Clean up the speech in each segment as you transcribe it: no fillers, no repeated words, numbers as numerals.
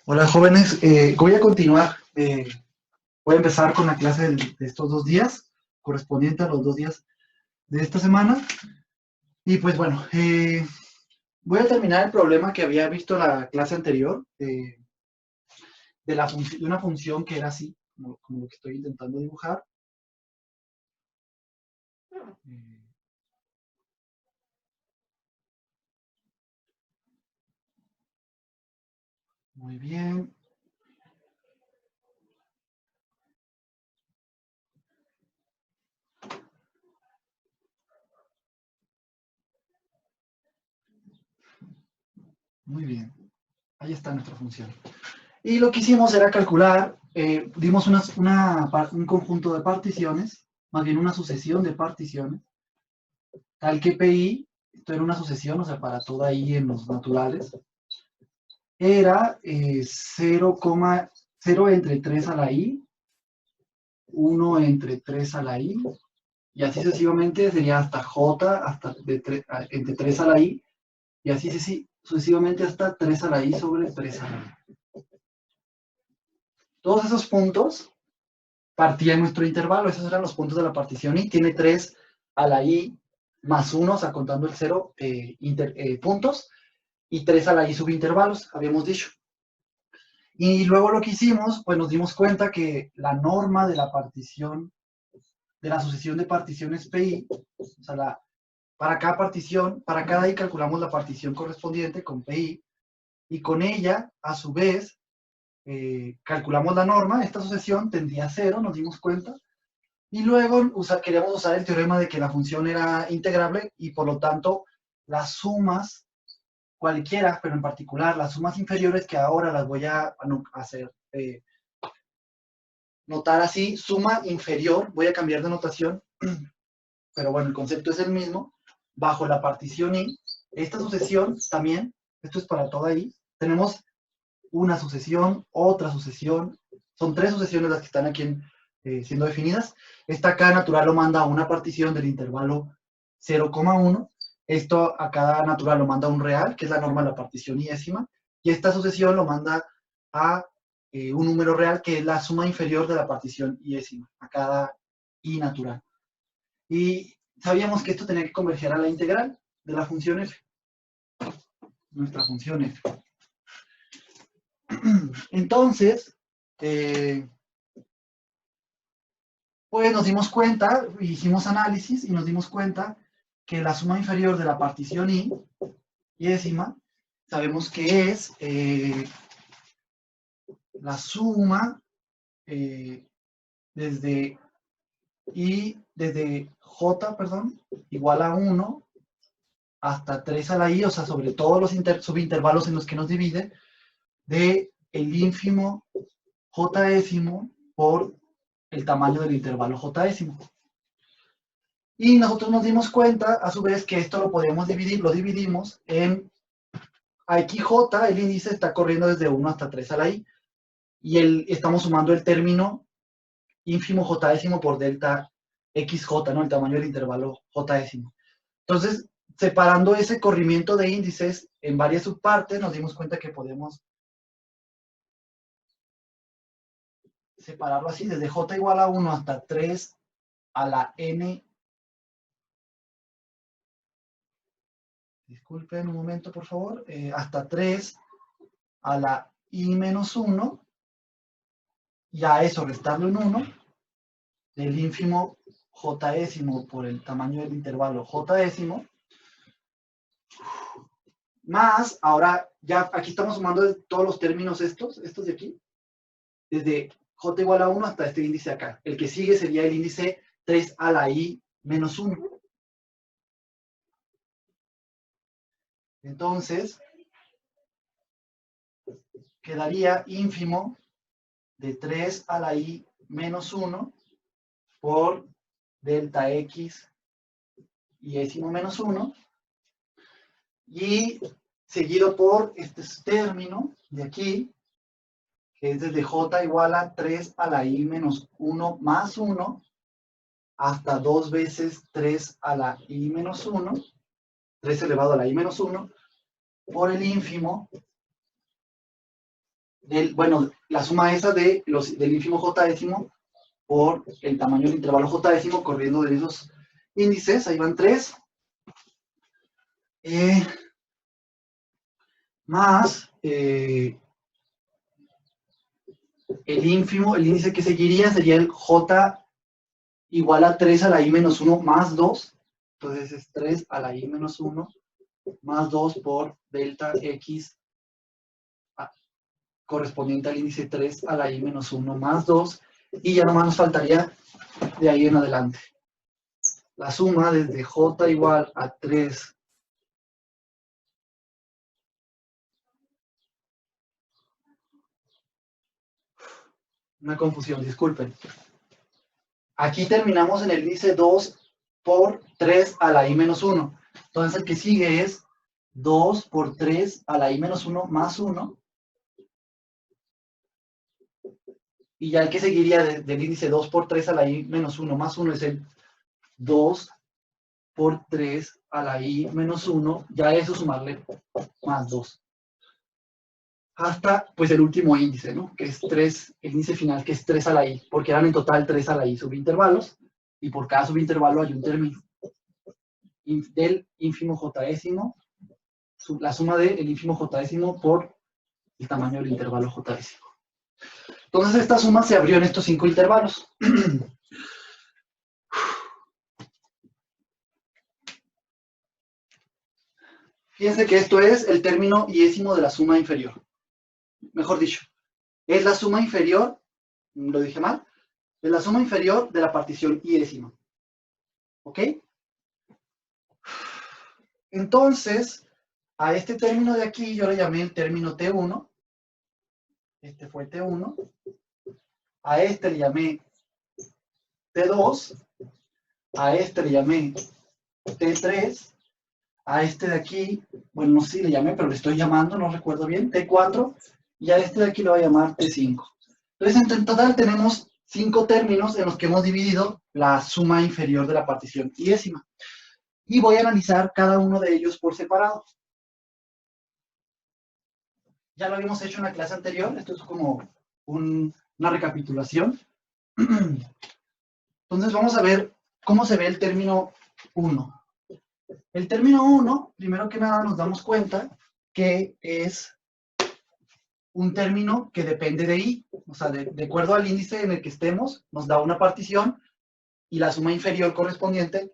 Hola jóvenes, voy a continuar, voy a empezar con la clase de estos 2 días, correspondiente a los 2 días de esta semana. Y pues bueno, voy a terminar el problema que había visto la clase anterior, de una función que era así, como lo que estoy intentando dibujar. Eh, Muy bien. Muy bien, ahí está nuestra función. Y lo que hicimos era calcular, dimos un conjunto de particiones, más bien una sucesión de particiones, tal que PI, esto era una sucesión, o sea, para toda I en los naturales, era 0,0 entre 3 a la I, 1 entre 3 a la I, y así sucesivamente sería hasta J, entre 3 a la I, y así sucesivamente hasta 3 a la I sobre 3 a la I. Todos esos puntos partían nuestro intervalo, esos eran los puntos de la partición I, tiene 3 a la I más 1, o sea, contando el 0, puntos, y 3 a la I subintervalos, habíamos dicho. Y luego lo que hicimos, pues nos dimos cuenta que la norma de la partición, de la sucesión de particiones PI, o sea, para cada partición, para cada I calculamos la partición correspondiente con PI, y con ella, a su vez, calculamos la norma, esta sucesión tendría a 0, nos dimos cuenta, y luego queríamos usar el teorema de que la función era integrable, y por lo tanto, las sumas cualquiera, pero en particular las sumas inferiores, que ahora las voy a hacer notar así, suma inferior, voy a cambiar de notación, pero bueno, el concepto es el mismo, bajo la partición I, esta sucesión también, esto es para toda I, tenemos una sucesión, otra sucesión, son 3 sucesiones las que están aquí siendo definidas. Esta K natural lo manda a una partición del intervalo 0,1, esto a cada natural lo manda a un real, que es la norma de la partición iésima, y esta sucesión lo manda a un número real, que es la suma inferior de la partición iésima, a cada I natural. Y sabíamos que esto tenía que converger a la integral de la función f, nuestra función f. Entonces, pues nos dimos cuenta, hicimos análisis y nos dimos cuenta que la suma inferior de la partición I, iésima, sabemos que es la suma desde J, perdón, igual a 1 hasta 3 a la I, o sea, sobre todos los subintervalos en los que nos divide, de el ínfimo J-ésimo por el tamaño del intervalo J-ésimo. Y nosotros nos dimos cuenta, a su vez, que esto lo podemos dividir, lo dividimos en XJ, el índice está corriendo desde 1 hasta 3 a la I, y estamos sumando el término ínfimo J-ésimo por delta XJ, ¿no? El tamaño del intervalo J-ésimo. Entonces, separando ese corrimiento de índices en varias subpartes, nos dimos cuenta que podemos separarlo así, desde J igual a 1 hasta 3 a la N. Disculpen un momento, por favor. Hasta 3 a la I menos 1. Y a eso restarle un 1 del ínfimo J-ésimo por el tamaño del intervalo J-ésimo. Más, ahora ya aquí estamos sumando todos los términos estos de aquí. Desde J igual a 1 hasta este índice acá. El que sigue sería el índice 3 a la I menos 1. Entonces, quedaría ínfimo de 3 a la I menos 1 por delta X iésimo menos 1. Y seguido por este término de aquí, que es desde J igual a 3 a la I menos 1 más 1, hasta 2 veces 3 a la I menos 1, 3 elevado a la I menos 1, por el ínfimo bueno, la suma esa del ínfimo j décimo por el tamaño del intervalo j décimo corriendo de esos índices, ahí van 3, más el índice que seguiría sería el j igual a 3 a la i menos 1 más 2, entonces es 3 a la i menos 1 más 2 por delta x correspondiente al índice 3 a la i menos 1 más 2, y ya nomás nos faltaría de ahí en adelante. La suma desde j igual a 3 una confusión, disculpen. Aquí terminamos en el índice 2 por 3 a la i menos 1. Entonces el que sigue es 2 por 3 a la i menos 1 más 1. Y ya el que seguiría del índice 2 por 3 a la i menos 1 más 1 es el 2 por 3 a la i menos 1. Ya eso sumarle más 2. Hasta pues el último índice, ¿no? Que es 3, el índice final que es 3 a la i, porque eran en total 3 a la i subintervalos, y por cada subintervalo hay un término del ínfimo j décimo, la suma del ínfimo j décimo por el tamaño del intervalo j décimo. Entonces esta suma se abrió en estos 5 intervalos. Fíjense que esto es el término iésimo de la suma inferior. Mejor dicho, es la suma inferior, lo dije mal, es la suma inferior de la partición iésima. ¿Ok? Entonces, a este término de aquí yo le llamé el término T1. Este fue T1. A este le llamé T2. A este le llamé T3. A este de aquí, bueno, no sé si le llamé, pero le estoy llamando, no recuerdo bien, T4. Y a este de aquí lo voy a llamar T5. Entonces, en total tenemos 5 términos en los que hemos dividido la suma inferior de la partición iésima. Y voy a analizar cada uno de ellos por separado. Ya lo habíamos hecho en la clase anterior, esto es como una recapitulación. Entonces vamos a ver cómo se ve el término 1. El término 1, primero que nada nos damos cuenta que es un término que depende de i, o sea, de acuerdo al índice en el que estemos, nos da una partición y la suma inferior correspondiente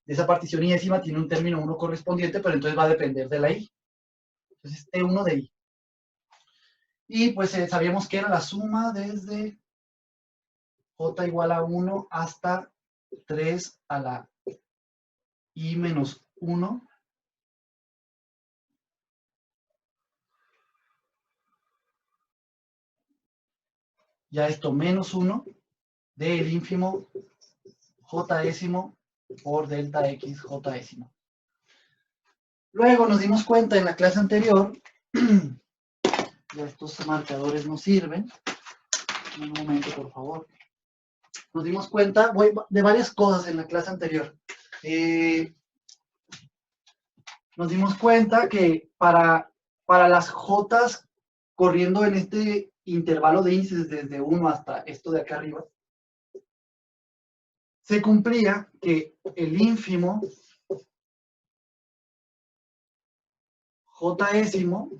de esa partición iésima tiene un término 1 correspondiente, pero entonces va a depender de la i. Entonces T1 de i. Y pues sabíamos que era la suma desde j igual a 1 hasta 3 a la i menos 1. Ya esto menos 1 del ínfimo j décimo por delta x j décimo. Luego nos dimos cuenta en la clase anterior, ya estos marcadores nos sirven. Un momento, por favor. Nos dimos cuenta de varias cosas en la clase anterior. Nos dimos cuenta que para las j corriendo en este intervalo de índices desde 1 hasta esto de acá arriba, se cumplía que el ínfimo j décimo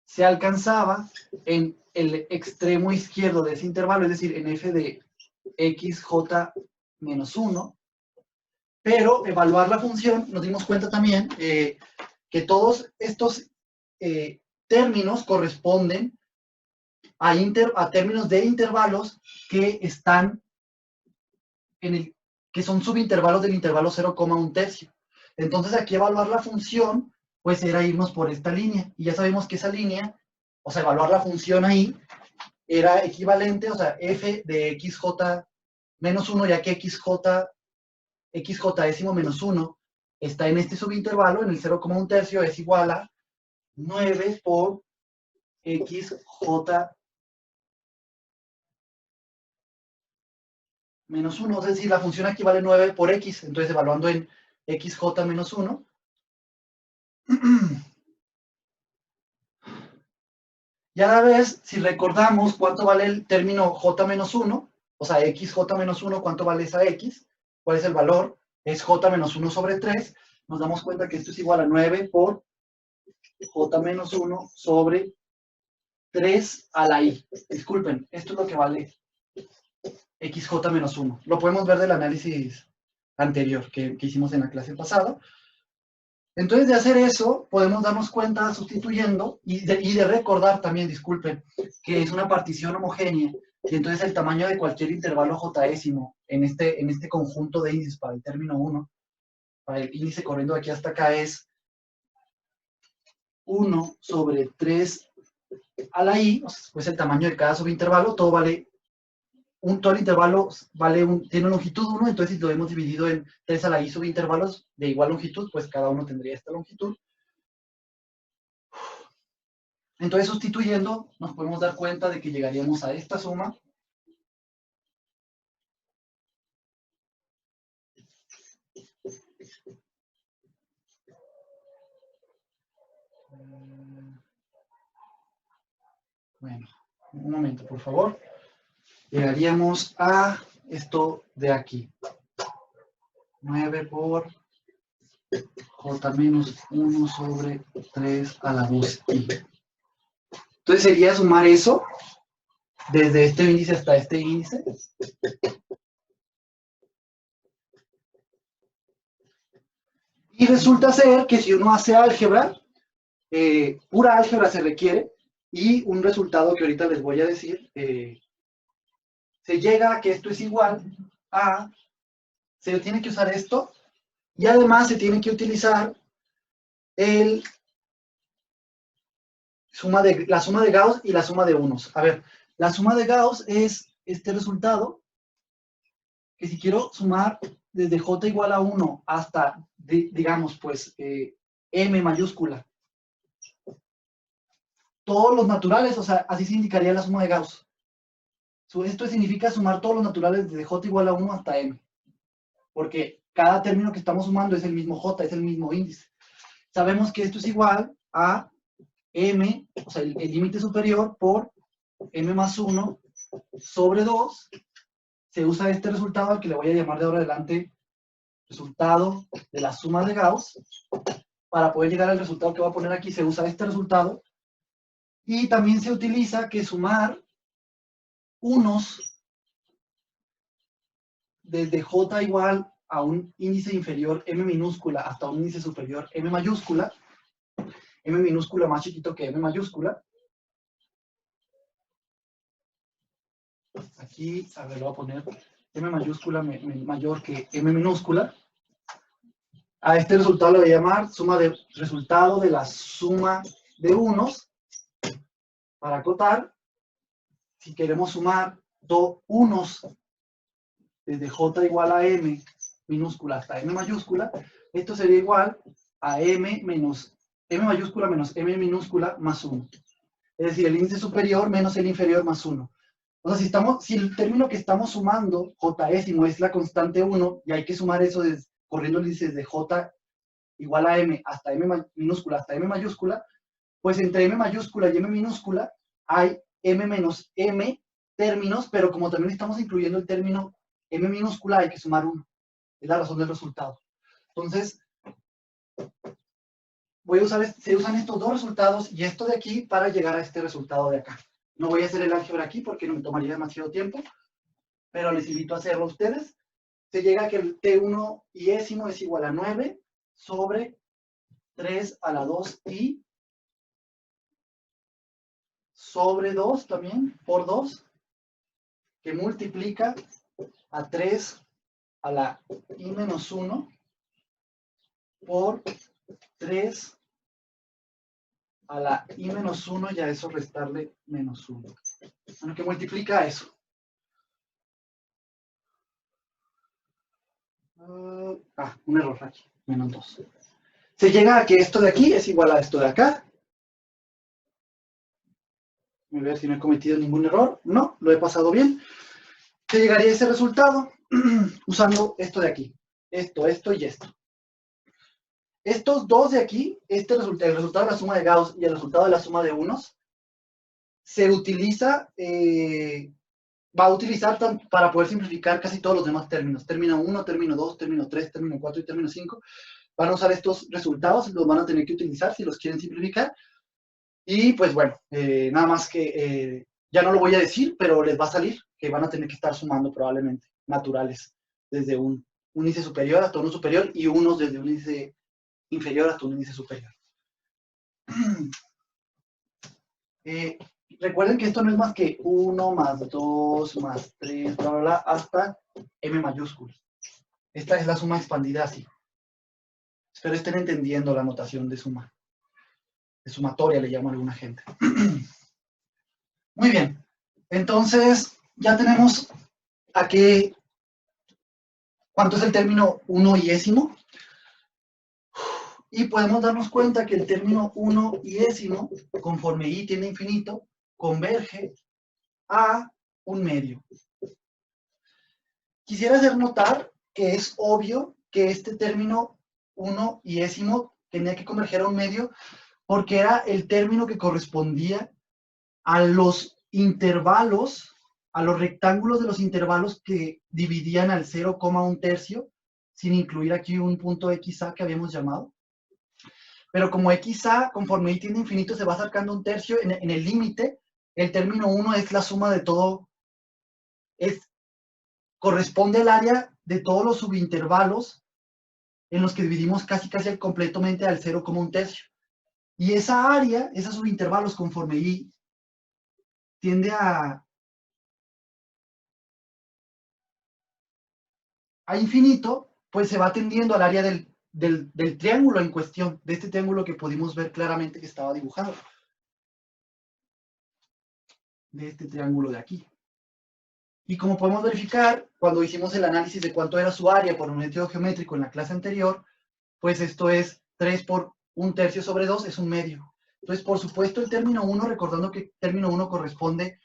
se alcanzaba en el extremo izquierdo de ese intervalo, es decir, en f de xj menos 1, pero evaluar la función, nos dimos cuenta también que todos estos términos corresponden a términos de intervalos que están que son subintervalos del intervalo 0,1 Entonces aquí evaluar la función, pues era irnos por esta línea. Y ya sabemos que esa línea, o sea, evaluar la función ahí, era equivalente, o sea, f de xj menos 1, ya que xj décimo menos 1 está en este subintervalo, en el 0,1 es igual a 9 por xj menos 1, es decir, la función aquí vale 9 por x, entonces evaluando en xj menos 1, Y a la vez, si recordamos cuánto vale el término j-1, o sea, xj-1, ¿cuánto vale esa x? ¿Cuál es el valor? Es j-1 sobre 3. Nos damos cuenta que esto es igual a 9 por j-1 sobre 3 a la i. Disculpen, esto es lo que vale xj-1. Lo podemos ver del análisis anterior que hicimos en la clase pasada. Entonces, de hacer eso, podemos darnos cuenta sustituyendo y de recordar también, disculpen, que es una partición homogénea. Y entonces el tamaño de cualquier intervalo j-ésimo en este conjunto de índices para el término 1, para el índice corriendo de aquí hasta acá, es 1 sobre 3 a la i, o sea, pues el tamaño de cada subintervalo, todo vale, todo el intervalo tiene longitud 1, entonces si lo hemos dividido en 3 a la i subintervalos de igual longitud, pues cada uno tendría esta longitud. Entonces, sustituyendo, nos podemos dar cuenta de que llegaríamos a esta suma. Bueno, un momento, por favor. Llegaríamos a esto de aquí. 9 por j menos 1 sobre 3 a la 2i. Entonces, sería sumar eso desde este índice hasta este índice. Y resulta ser que si uno hace álgebra, pura álgebra se requiere, y un resultado que ahorita les voy a decir, se llega a que esto es igual a, se tiene que usar esto, y además se tiene que utilizar la suma de Gauss y la suma de unos. A ver, la suma de Gauss es este resultado, que si quiero sumar desde j igual a 1 hasta, digamos, pues, m mayúscula, todos los naturales, o sea, así se indicaría la suma de Gauss. Esto significa sumar todos los naturales desde j igual a 1 hasta m, porque cada término que estamos sumando es el mismo j, es el mismo índice. Sabemos que esto es igual a m, o sea, el límite superior por m más 1 sobre 2. Se usa este resultado al que le voy a llamar de ahora adelante resultado de la suma de Gauss. Para poder llegar al resultado que voy a poner aquí, se usa este resultado. Y también se utiliza que sumar unos desde j igual a un índice inferior m minúscula hasta un índice superior m mayúscula, m minúscula más chiquito que m mayúscula. Aquí, a ver, lo voy a poner m mayúscula mayor que m minúscula. A este resultado le voy a llamar resultado de la suma de unos. Para acotar, si queremos sumar dos unos desde j igual a m minúscula hasta m mayúscula, esto sería igual a m mayúscula menos m minúscula más 1. Es decir, el índice superior menos el inferior más 1. O sea, si el término que estamos sumando, j-ésimo, es la constante 1, y hay que sumar eso corriendo el índice desde j igual a m hasta m minúscula hasta m mayúscula, pues entre m mayúscula y m minúscula hay m menos m términos, pero como también estamos incluyendo el término m minúscula, hay que sumar 1. Es la razón del resultado. Entonces, se usan estos dos resultados y esto de aquí para llegar a este resultado de acá. No voy a hacer el álgebra aquí porque no me tomaría demasiado tiempo, pero les invito a hacerlo a ustedes. Se llega a que el T1 y ésimo es igual a 9 sobre 3 a la 2i sobre 2 también, por 2, que multiplica a 3 a la i menos 1 por 3 a la i menos 1, y a eso restarle menos 1. Bueno, que multiplica eso. Un error aquí, menos 2. Se llega a que esto de aquí es igual a esto de acá. Voy a ver si no he cometido ningún error. No, lo he pasado bien. Se llegaría a ese resultado usando esto de aquí. Esto y esto. Estos dos de aquí, el resultado de la suma de Gauss y el resultado de la suma de unos, se utiliza, va a utilizar para poder simplificar casi todos los demás términos. Término 1, término 2, término 3, término 4 y término 5. Van a usar estos resultados, los van a tener que utilizar si los quieren simplificar. Y pues bueno, nada más que ya no lo voy a decir, pero les va a salir que van a tener que estar sumando probablemente naturales desde un índice superior hasta uno superior y unos desde un índice inferior hasta un índice superior. Recuerden que esto no es más que 1 más 2 más 3, bla, bla, bla, hasta m mayúsculo. Esta es la suma expandida así. Espero estén entendiendo la notación de suma. De sumatoria le llama a alguna gente. Muy bien. Entonces, ya tenemos aquí cuánto es el término 1 y y podemos darnos cuenta que el término 1 y conforme y tiende a infinito, converge a un medio. Quisiera hacer notar que es obvio que este término 1 y tenía que converger a un medio porque era el término que correspondía a los intervalos, a los rectángulos de los intervalos que dividían al 0,1 sin incluir aquí un punto XA que habíamos llamado. Pero como XA, conforme y tiende a infinito, se va acercando a 1/3, en el límite, el término 1 es la suma de todo, corresponde al área de todos los subintervalos en los que dividimos casi completamente al 0,1. Y esa área, esos subintervalos, conforme y tiende a infinito, pues se va tendiendo al área del triángulo en cuestión, de este triángulo que pudimos ver claramente que estaba dibujado. De este triángulo de aquí. Y como podemos verificar, cuando hicimos el análisis de cuánto era su área por un método geométrico en la clase anterior, pues esto es 3 por 1/3 sobre 2, es un medio. Entonces, por supuesto, el término 1, recordando que el término 1 corresponde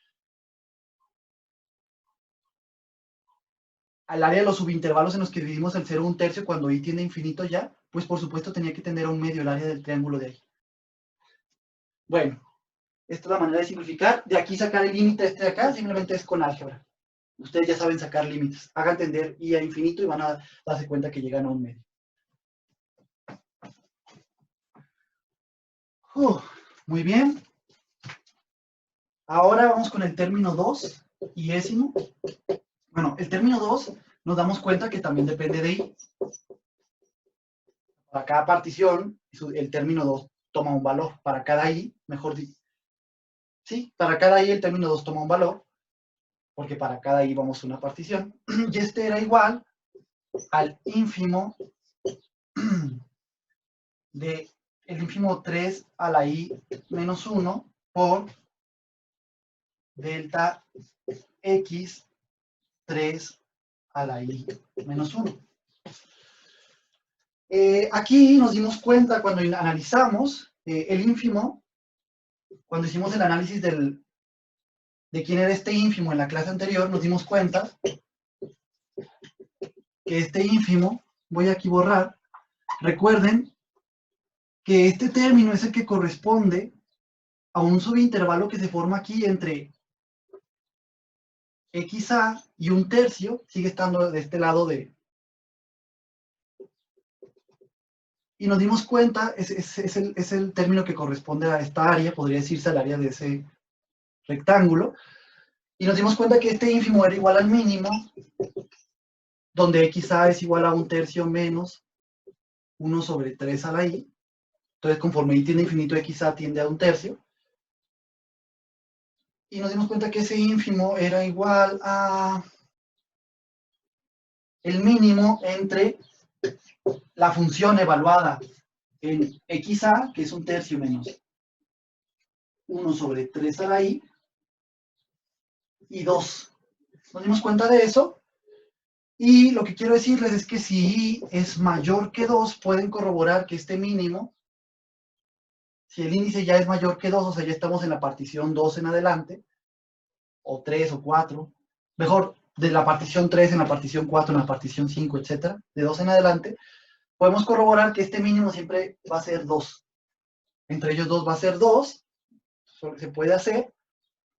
al área de los subintervalos en los que dividimos el 0 1/3 cuando y tiende a infinito ya, pues por supuesto tenía que tender a un medio el área del triángulo de ahí. Bueno, esta es la manera de simplificar. De aquí sacar el límite este de acá, simplemente es con álgebra. Ustedes ya saben sacar límites. Hagan tender y a infinito y van a darse cuenta que llegan a un medio. Muy bien. Ahora vamos con el término 2 y ésimo. Bueno, el término 2 nos damos cuenta que también depende de i. Para cada partición, el término 2 toma un valor. Para cada i, mejor dicho. Sí, para cada i el término 2 toma un valor, porque para cada i vamos a una partición. Y este era igual al ínfimo de el ínfimo 3 a la i menos 1 por delta x 3 a la i menos 1. Aquí nos dimos cuenta cuando analizamos el ínfimo, cuando hicimos el análisis de quién era este ínfimo en la clase anterior, nos dimos cuenta que este ínfimo, voy aquí a borrar, recuerden que este término es el que corresponde a un subintervalo que se forma aquí entre XA y 1/3, sigue estando de este lado y nos dimos cuenta, es el término que corresponde a esta área, podría decirse al área de ese rectángulo, y nos dimos cuenta que este ínfimo era igual al mínimo, donde XA es igual a 1/3 menos 1 sobre 3 a la i, entonces conforme i tiende a infinito, XA tiende a 1/3, y nos dimos cuenta que ese ínfimo era igual a el mínimo entre la función evaluada en XA, que es 1/3 menos 1 sobre 3 a la i, y 2. Nos dimos cuenta de eso, y lo que quiero decirles es que si i es mayor que 2, pueden corroborar que este mínimo, si el índice ya es mayor que 2, o sea, ya estamos en la partición 2 en adelante, o 3 o 4, mejor, de la partición 3 en la partición 4, en la partición 5, etcétera, de 2 en adelante, podemos corroborar que este mínimo siempre va a ser 2. Entre ellos dos va a ser 2, solo que se puede hacer,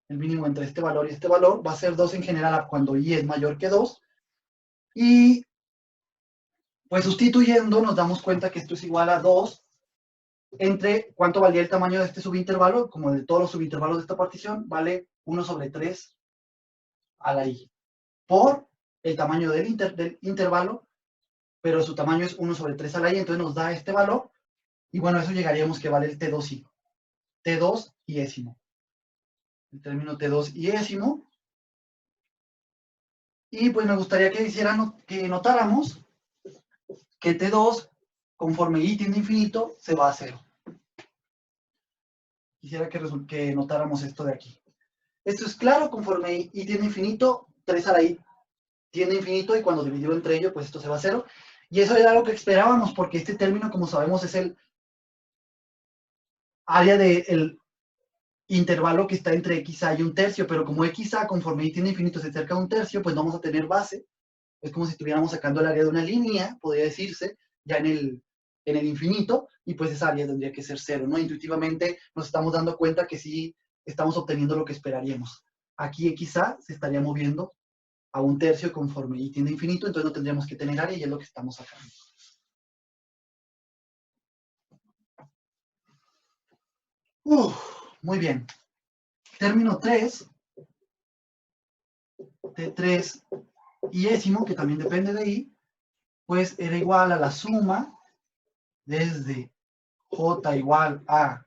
el mínimo entre este valor y este valor, va a ser 2 en general cuando y es mayor que 2. Y pues sustituyendo nos damos cuenta que esto es igual a 2 entre cuánto valía el tamaño de este subintervalo, como de todos los subintervalos de esta partición, vale 1 sobre 3 a la i, por el tamaño del intervalo, pero su tamaño es 1 sobre 3 a la i, entonces nos da este valor, y bueno, eso llegaríamos que vale el T2i, T2 iésimo, el término T2 iésimo, y pues me gustaría que notáramos que T2, conforme i tiende a infinito, se va a 0. Quisiera que notáramos esto de aquí. Esto es claro, conforme i tiende a infinito, 3 a la i tiende a infinito, y cuando dividido entre ello, pues esto se va a 0. Y eso era lo que esperábamos, porque este término, como sabemos, es el área del intervalo que está entre xa y 1/3, pero como xa, conforme i tiende a infinito, se acerca a 1/3, pues vamos a tener base. Es como si estuviéramos sacando el área de una línea, podría decirse, ya en el infinito, y pues esa área tendría que ser 0, ¿no? Intuitivamente nos estamos dando cuenta que sí estamos obteniendo lo que esperaríamos. Aquí xa se estaría moviendo a 1/3 conforme i tiende a infinito, entonces no tendríamos que tener área y es lo que estamos sacando. Muy bien. Término 3, T3 iésimo, que también depende de i, pues era igual a la suma desde j igual a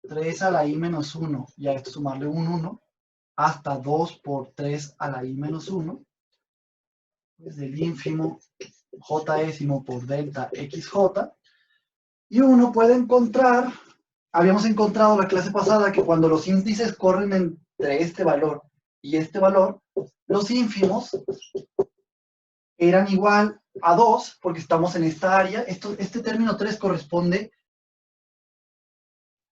3 a la i menos 1, y a esto sumarle un 1, hasta 2 por 3 a la i menos 1, desde el ínfimo jésimo por delta xj, y uno puede encontrar, habíamos encontrado la clase pasada que cuando los índices corren entre este valor y este valor, los ínfimos eran igual a 2, porque estamos en esta área. Este término 3 corresponde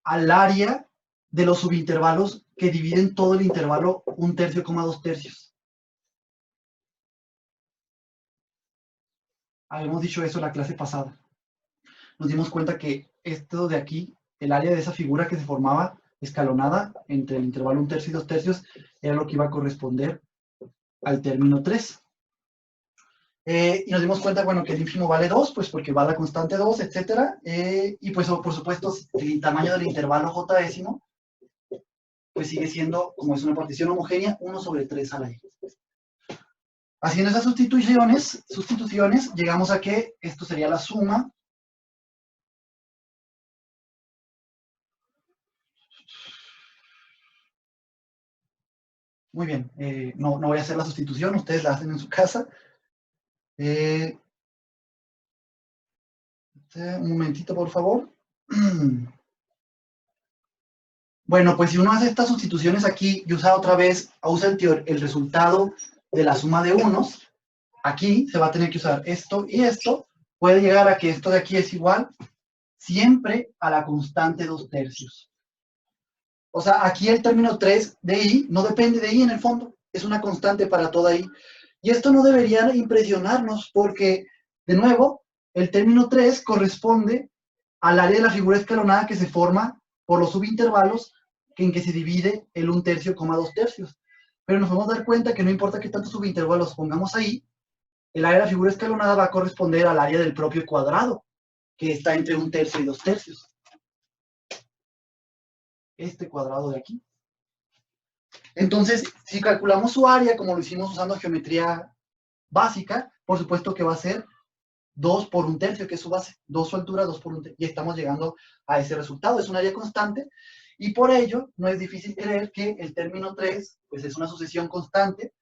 al área de los subintervalos que dividen todo el intervalo 1/3, 2/3. Habíamos dicho eso en la clase pasada. Nos dimos cuenta que esto de aquí, el área de esa figura que se formaba escalonada entre el intervalo 1/3 y 2/3, era lo que iba a corresponder al término 3. Y nos dimos cuenta, bueno, que el ínfimo vale 2, pues porque va la constante 2, etc. Y pues, por supuesto, el tamaño del intervalo jésimo, pues sigue siendo, como es una partición homogénea, 1 sobre 3 a la i. Haciendo esas sustituciones, llegamos a que esto sería la suma muy bien, no voy a hacer la sustitución, ustedes la hacen en su casa. Un momentito, por favor. Bueno, pues si uno hace estas sustituciones aquí y usa otra vez, usa el resultado de la suma de unos, aquí se va a tener que usar esto y esto, puede llegar a que esto de aquí es igual siempre a la constante 2/3. O sea, aquí el término 3 de i no depende de i en el fondo, es una constante para toda i. Y esto no debería impresionarnos porque, de nuevo, el término 3 corresponde al área de la figura escalonada que se forma por los subintervalos en que se divide el 1/3, 2/3. Pero nos vamos a dar cuenta que no importa qué tantos subintervalos pongamos ahí, el área de la figura escalonada va a corresponder al área del propio cuadrado, que está entre 1/3 y 2/3. Este cuadrado de aquí. Entonces, si calculamos su área, como lo hicimos usando geometría básica, por supuesto que va a ser 2 por 1/3, que es su base. 2 su altura, 2 por 1/3. Y estamos llegando a ese resultado. Es un área constante. Y por ello, no es difícil creer que el término 3, pues es una sucesión constante.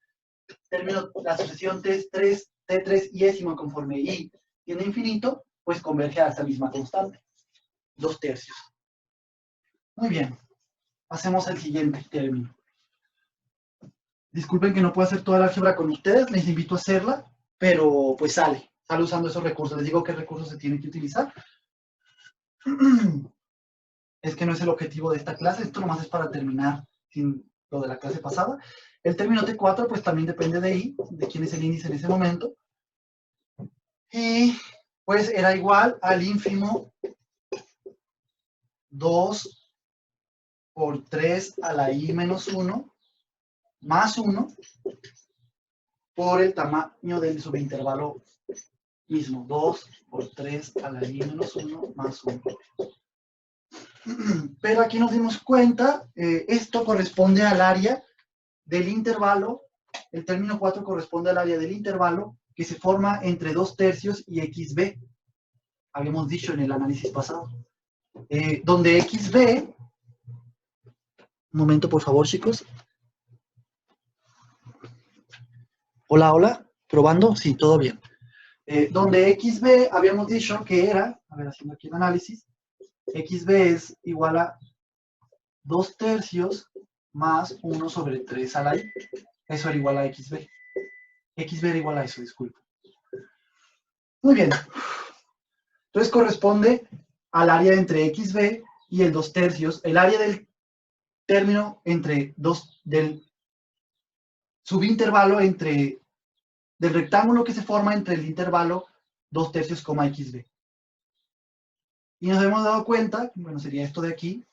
La sucesión T3 iésimo conforme i tiende a infinito, pues converge a esa misma constante. 2/3. Muy bien. Pasemos al siguiente término. Disculpen que no puedo hacer toda la álgebra con ustedes, les invito a hacerla, pero pues sale usando esos recursos. Les digo qué recursos se tienen que utilizar. Es que no es el objetivo de esta clase, esto nomás es para terminar sin lo de la clase pasada. El término T4 pues también depende de i, de quién es el índice en ese momento. Y pues era igual al ínfimo 2 por 3 a la i menos 1 más 1 por el tamaño del subintervalo mismo. 2 por 3 a la i menos 1 más 1. Pero aquí nos dimos cuenta, esto corresponde al área del intervalo, el término 4 corresponde al área del intervalo que se forma entre 2/3 y xb. Habíamos dicho en el análisis pasado. Donde xb, un momento por favor chicos. Hola, hola, probando, sí, todo bien. Donde xb habíamos dicho que era, a ver, haciendo aquí el análisis, xb es igual a 2/3 más 1 sobre 3 a la i. Eso era igual a xb. Xb era igual a eso, disculpe. Muy bien. Entonces corresponde al área entre xb y el 2/3, el área del término entre del subintervalo del rectángulo que se forma entre el intervalo 2/3, xb. Y nos hemos dado cuenta, bueno, sería esto de aquí,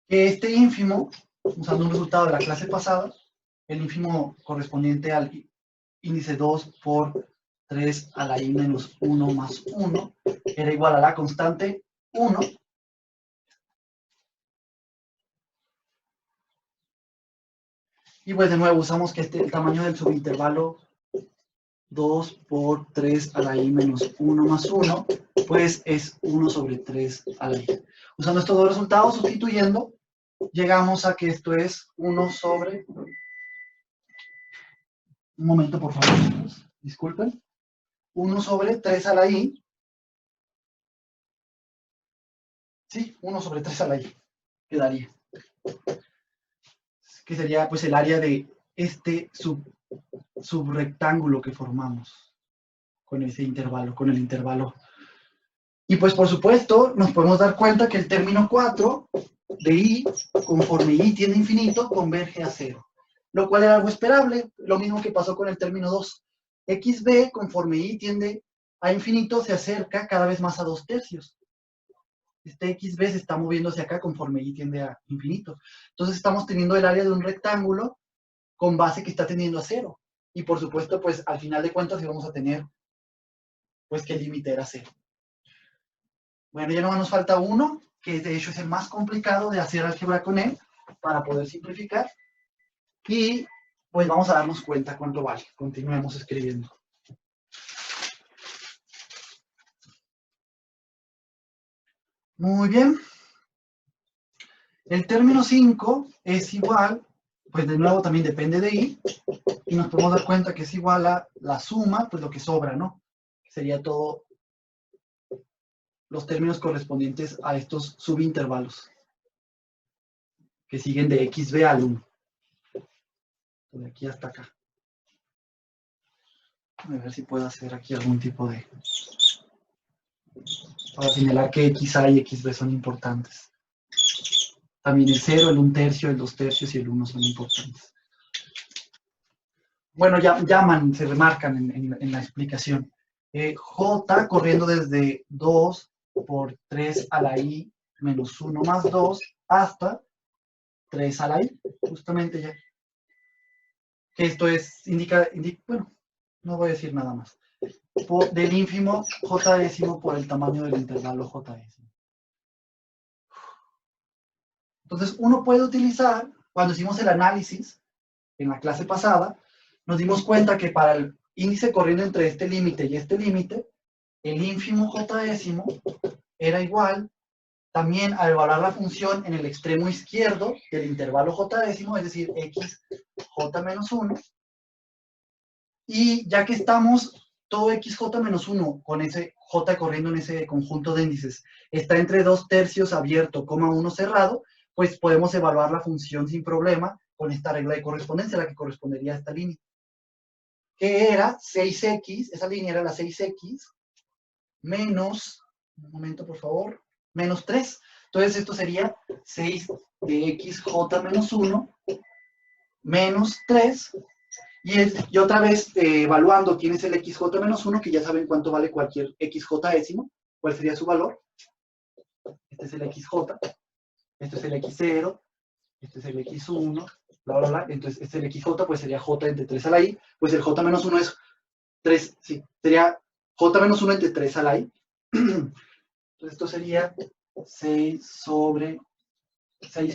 que este ínfimo, usando un resultado de la clase pasada, el ínfimo correspondiente al índice 2 por 3 a la i menos 1 más 1, era igual a la constante 1. Y pues de nuevo usamos que el tamaño del subintervalo 2 por 3 a la i menos 1 más 1, pues es 1 sobre 3 a la i. Usando estos dos resultados, sustituyendo, llegamos a que esto es 1 sobre... Un momento, por favor, chicos. Disculpen. 1 sobre 3 a la i. Sí, 1 sobre 3 a la i. Quedaría. Que sería pues el área de este subrectángulo que formamos con ese intervalo, con el intervalo. Y pues por supuesto nos podemos dar cuenta que el término 4 de i, conforme i tiende a infinito, converge a 0. Lo cual era algo esperable, lo mismo que pasó con el término 2. xb, conforme i tiende a infinito, se acerca cada vez más a 2/3. Este xb se está moviendo hacia acá conforme i tiende a infinito. Entonces estamos teniendo el área de un rectángulo con base que está tendiendo a 0. Y por supuesto, pues al final de cuentas íbamos a tener pues que el límite era 0. Bueno, ya no nos falta uno, que de hecho es el más complicado de hacer álgebra con él, para poder simplificar. Y pues vamos a darnos cuenta cuánto vale. Continuemos escribiendo. Muy bien. El término 5 es igual, pues de nuevo también depende de i, y nos podemos dar cuenta que es igual a la suma, pues lo que sobra, ¿no? Sería todo los términos correspondientes a estos subintervalos que siguen de xb al 1. De aquí hasta acá. A ver si puedo hacer aquí algún tipo de... para señalar que xa y xb son importantes. También el 0, el 1/3, el 2/3 y el 1 son importantes. Bueno, ya llaman, se remarcan en la explicación. J corriendo desde 2 por 3 a la i menos 1 más 2 hasta 3 a la i, justamente ya. Que esto es, bueno, no voy a decir nada más. Del ínfimo j décimo por el tamaño del intervalo j décimo. Entonces, uno puede utilizar, cuando hicimos el análisis en la clase pasada, nos dimos cuenta que para el índice corriendo entre este límite y este límite, el ínfimo j décimo era igual también a evaluar la función en el extremo izquierdo del intervalo j décimo, es decir, x j menos 1. Y ya que estamos, todo xj menos 1 con ese j corriendo en ese conjunto de índices está entre 2/3 abierto, 1 cerrado, pues podemos evaluar la función sin problema con esta regla de correspondencia, la que correspondería a esta línea. Que era 6x, esa línea era la 6x menos, un momento por favor, menos 3. Entonces esto sería 6 de xj menos 1 menos 3. Y otra vez evaluando quién es el xj menos 1, que ya saben cuánto vale cualquier xj décimo, cuál sería su valor. Este es el xj. Este es el x0, este es el x1, bla, bla, bla. Entonces, este es el xj, pues sería j entre 3 a la i. Pues el j menos 1 es 3, sí, sería j menos 1 entre 3 a la i. Entonces, esto sería 6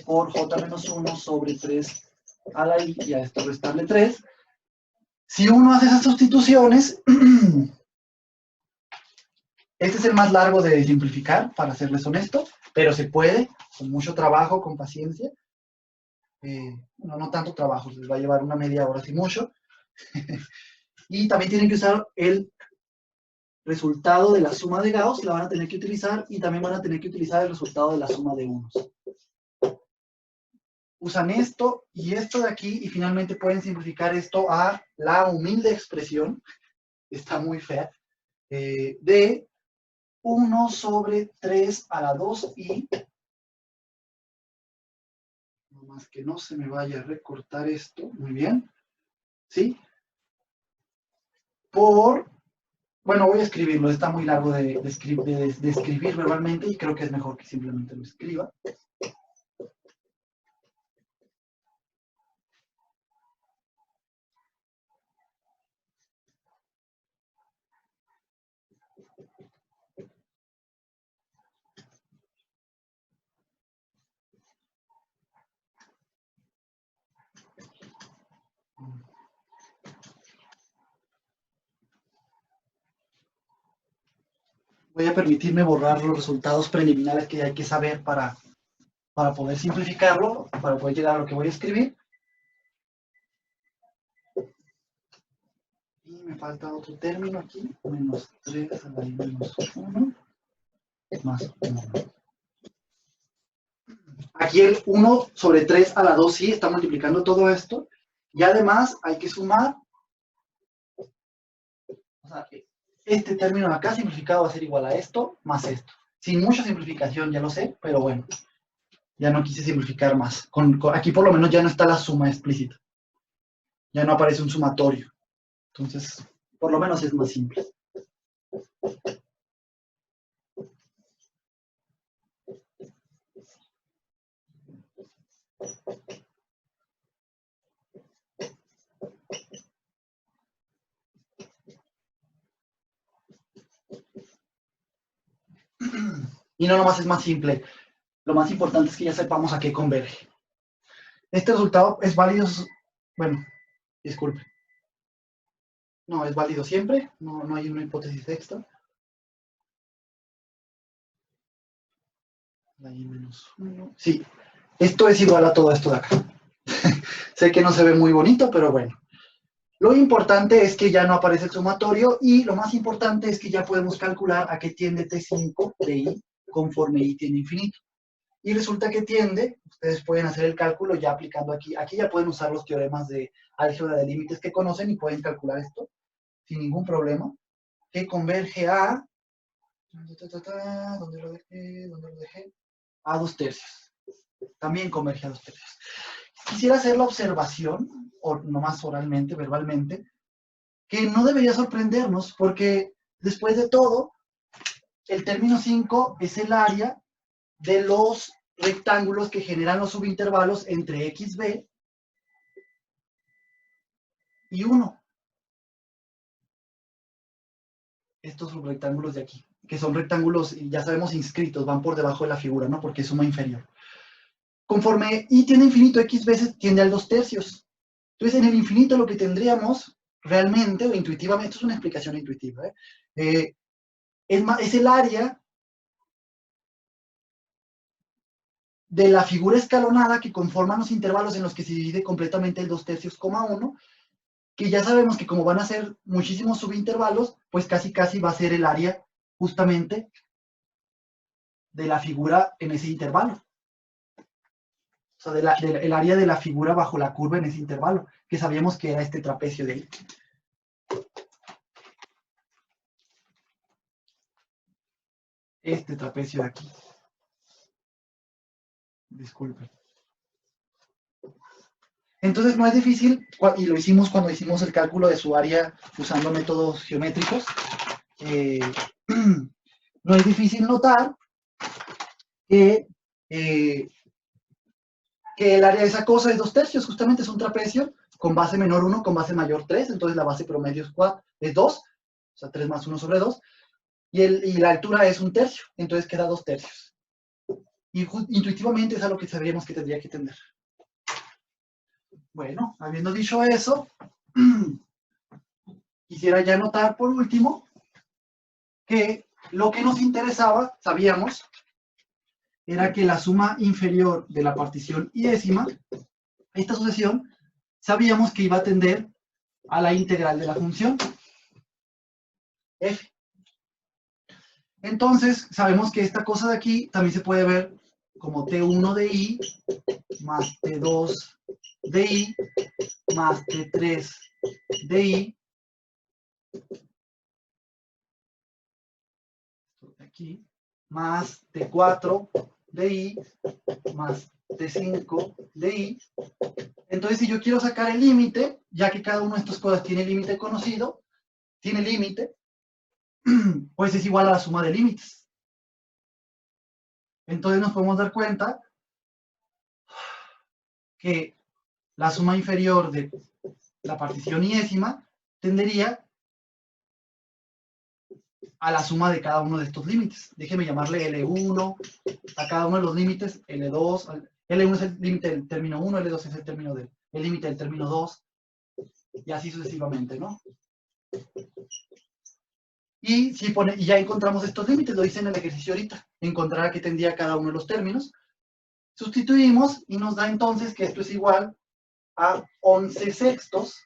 por j menos 1 sobre 3 a la i, y a esto restarle 3. Si uno hace esas sustituciones, este es el más largo de simplificar, para serles honesto, pero se puede, con mucho trabajo, con paciencia. No tanto trabajo, les va a llevar una media hora, si mucho. Y también tienen que usar el resultado de la suma de Gauss, la van a tener que utilizar, y también van a tener que utilizar el resultado de la suma de unos. Usan esto y esto de aquí, y finalmente pueden simplificar esto a la humilde expresión, está muy fea, de 1 sobre 3 a la 2i, nomás que no se me vaya a recortar esto, muy bien, ¿sí? Por, bueno, voy a escribirlo, está muy largo de escribir verbalmente, y creo que es mejor que simplemente lo escriba. Voy a permitirme borrar los resultados preliminares que hay que saber para poder simplificarlo, para poder llegar a lo que voy a escribir. Y me falta otro término aquí, menos 3 a la i menos 1, más 1. Aquí el 1 sobre 3 a la 2 sí está multiplicando todo esto, y además hay que sumar, o sea, este término de acá simplificado va a ser igual a esto, más esto. Sin mucha simplificación, ya lo sé, pero bueno, ya no quise simplificar más. Aquí por lo menos ya no está la suma explícita. Ya no aparece un sumatorio. Entonces, por lo menos es más simple. Y no nomás es más simple, lo más importante es que ya sepamos a qué converge. Este resultado es válido, bueno, disculpe. No, es válido siempre, no hay una hipótesis extra. Ahí menos 1. Sí, esto es igual a todo esto de acá. Sé que no se ve muy bonito, pero bueno. Lo importante es que ya no aparece el sumatorio, y lo más importante es que ya podemos calcular a qué tiende T5 de I conforme I tiene infinito. Y resulta que tiende, ustedes pueden hacer el cálculo ya aplicando aquí. Aquí ya pueden usar los teoremas de álgebra de límites que conocen y pueden calcular esto sin ningún problema. Que converge a... ¿Dónde lo dejé? ¿Dónde lo dejé? A 2/3. También converge a 2/3. Quisiera hacer la observación, o nomás oralmente, verbalmente, que no debería sorprendernos, porque después de todo, el término 5 es el área de los rectángulos que generan los subintervalos entre xb y 1. Estos subrectángulos de aquí, que son rectángulos, ya sabemos, inscritos, van por debajo de la figura, ¿no? Porque es suma inferior. Conforme I tiene infinito, x veces tiende al 2/3. Entonces, en el infinito lo que tendríamos realmente, o intuitivamente, esto es una explicación intuitiva, es el área de la figura escalonada que conforman los intervalos en los que se divide completamente el 2/3, 1, que ya sabemos que como van a ser muchísimos subintervalos, pues casi va a ser el área justamente de la figura en ese intervalo. O sea, el área de la figura bajo la curva en ese intervalo, que sabíamos que era este trapecio de ahí. Este trapecio de aquí. Disculpen. Entonces no es difícil, y lo hicimos cuando hicimos el cálculo de su área usando métodos geométricos, no es difícil notar que que el área de esa cosa es 2/3, justamente es un trapecio con base menor 1, con base mayor 3, entonces la base promedio es 2, o sea, 3 más 1 sobre 2, y la altura es 1/3, entonces queda 2/3. Y intuitivamente es a lo que sabríamos que tendría que tender. Bueno, habiendo dicho eso, quisiera ya notar por último que lo que nos interesaba, sabíamos, era que la suma inferior de la partición y décima, esta sucesión, sabíamos que iba a tender a la integral de la función f. Entonces, sabemos que esta cosa de aquí también se puede ver como T1 de i más T2 de i más T3 de i, aquí, más T4 de i más T5 de i. Entonces, si yo quiero sacar el límite, ya que cada una de estas cosas tiene límite conocido, tiene límite, pues es igual a la suma de límites. Entonces nos podemos dar cuenta que la suma inferior de la partición y décima tendería a la suma de cada uno de estos límites. Déjeme llamarle L1 a cada uno de los límites, L2, L1 es el límite del término 1, L2 es el límite del término 2, y así sucesivamente, ¿no? Y ya encontramos estos límites, lo hice en el ejercicio ahorita, encontrar a qué tendría cada uno de los términos. Sustituimos y nos da entonces que esto es igual a 11 sextos.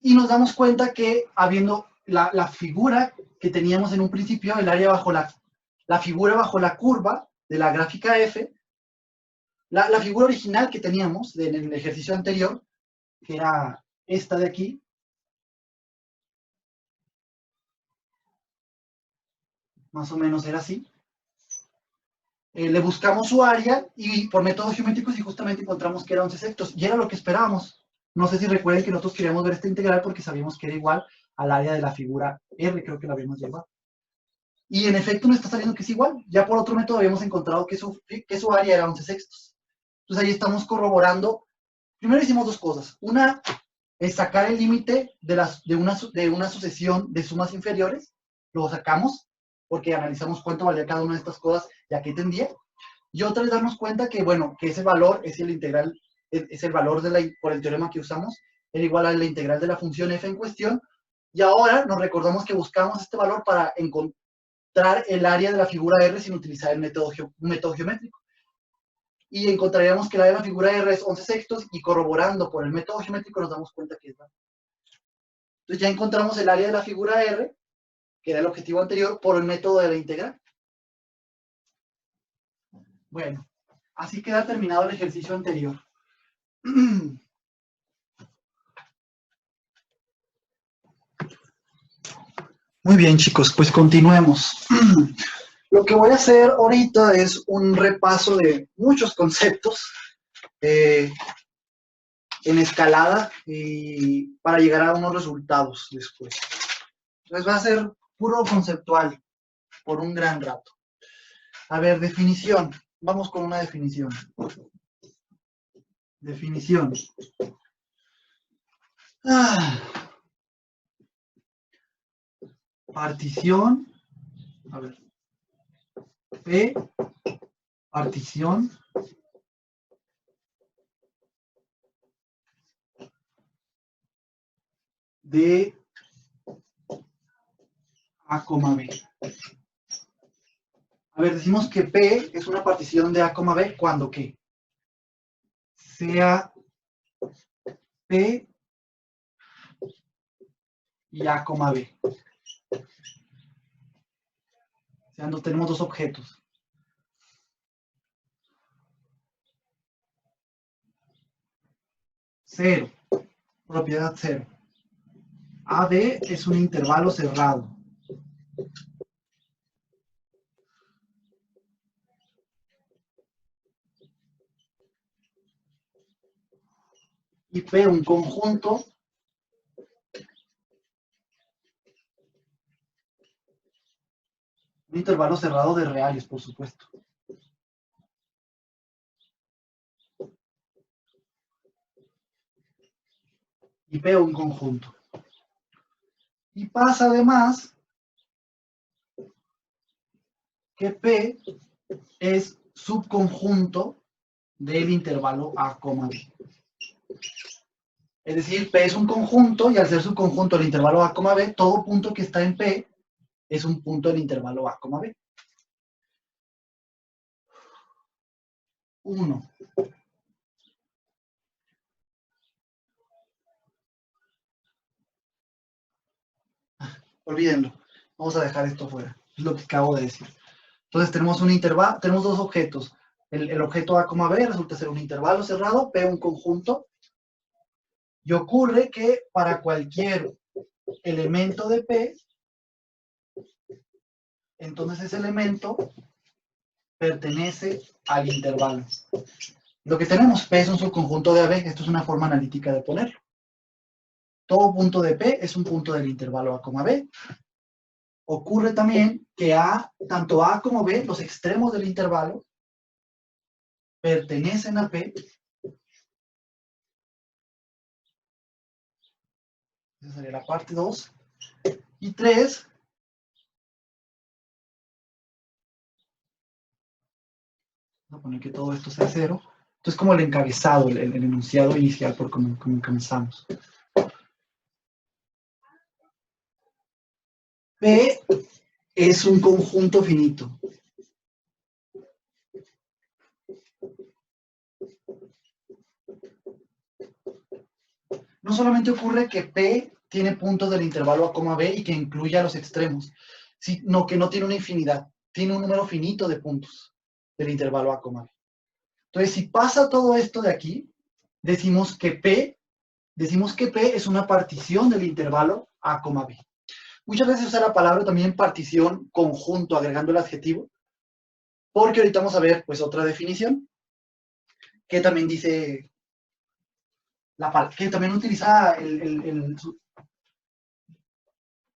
Y nos damos cuenta que habiendo la figura que teníamos en un principio, el área bajo la figura bajo la curva de la gráfica F, la figura original que teníamos en el ejercicio anterior, que era esta de aquí, más o menos era así. Le buscamos su área y por métodos geométricos y justamente encontramos que era 11 sextos, y era lo que esperábamos. No sé si recuerden que nosotros queríamos ver esta integral porque sabíamos que era igual al área de la figura R, creo que la habíamos llevado. Y en efecto nos está saliendo que es igual. Ya por otro método habíamos encontrado que su área era 11 sextos. Entonces ahí estamos corroborando. Primero hicimos dos cosas. Una es sacar el límite de una sucesión de sumas inferiores. Lo sacamos porque analizamos cuánto valía cada una de estas cosas y a qué tendía. Y otra es darnos cuenta que, bueno, que ese valor es el integral, es el valor por el teorema que usamos, era igual a la integral de la función f en cuestión. Y ahora nos recordamos que buscamos este valor para encontrar el área de la figura R sin utilizar un método geométrico. Y encontraríamos que el área de la figura R es 11 sextos y corroborando por el método geométrico nos damos cuenta que es verdad. Entonces ya encontramos el área de la figura R, que era el objetivo anterior, por el método de la integral. Bueno, así queda terminado el ejercicio anterior. Muy bien, chicos, pues continuemos. Lo que voy a hacer ahorita es un repaso de muchos conceptos en escalada y para llegar a unos resultados después. Entonces va a ser puro conceptual por un gran rato. A ver, definición. Vamos con una definición. Definición. Partición. A ver. P. Partición. De A, B. A ver, decimos que P es una partición de A, B cuando ¿qué? Sea P y A, B. O sea, no tenemos dos objetos. Cero. Propiedad cero. AD es un intervalo cerrado. Y P un conjunto un intervalo cerrado de reales, por supuesto. y P un conjunto. Y pasa además que P es subconjunto del intervalo A, B. Es decir, P es un conjunto y al ser subconjunto del intervalo A, B, todo punto que está en P es un punto del intervalo A, B. 1. Olvídenlo. Vamos a dejar esto fuera. Es lo que acabo de decir. Entonces tenemos un intervalo, tenemos dos objetos. El objeto A, B resulta ser un intervalo cerrado, P un conjunto. Y ocurre que para cualquier elemento de P, entonces ese elemento pertenece al intervalo. Lo que tenemos, P es un subconjunto de AB, esto es una forma analítica de ponerlo. Todo punto de P es un punto del intervalo A, B. Ocurre también que tanto A como B, los extremos del intervalo, pertenecen a P. Esa sería la parte 2. Y 3, vamos a poner que todo esto sea 0. Esto es como el encabezado, el enunciado inicial por como comenzamos. P es un conjunto finito. No solamente ocurre que P tiene puntos del intervalo A, B y que incluye a los extremos, sino que no tiene una infinidad, tiene un número finito de puntos del intervalo A, B. Entonces, si pasa todo esto de aquí, decimos que P es una partición del intervalo A, B. Muchas veces usa la palabra también partición conjunto, agregando el adjetivo, porque ahorita vamos a ver pues otra definición, que también dice, que también utiliza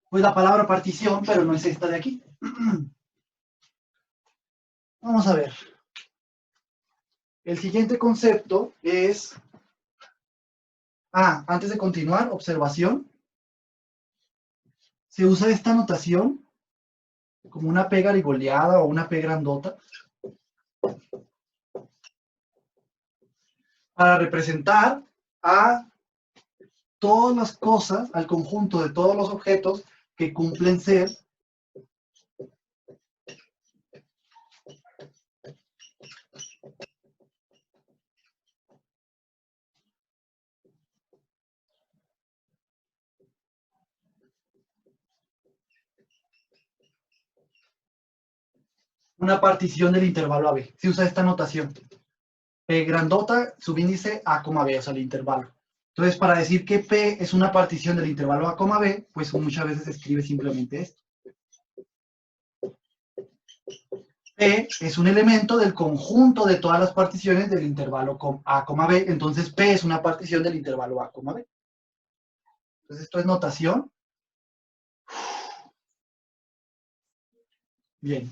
pues la palabra partición, pero no es esta de aquí. Vamos a ver. El siguiente concepto es... antes de continuar, observación. Se usa esta notación como una P garigoleada o una P grandota para representar a todas las cosas, al conjunto de todos los objetos que cumplen ser una partición del intervalo AB. Se usa esta notación. P grandota, subíndice A, B, o sea, el intervalo. Entonces, para decir que P es una partición del intervalo A, B, pues muchas veces se escribe simplemente esto. P es un elemento del conjunto de todas las particiones del intervalo A, B. Entonces, P es una partición del intervalo A, B. Entonces, esto es notación. Bien.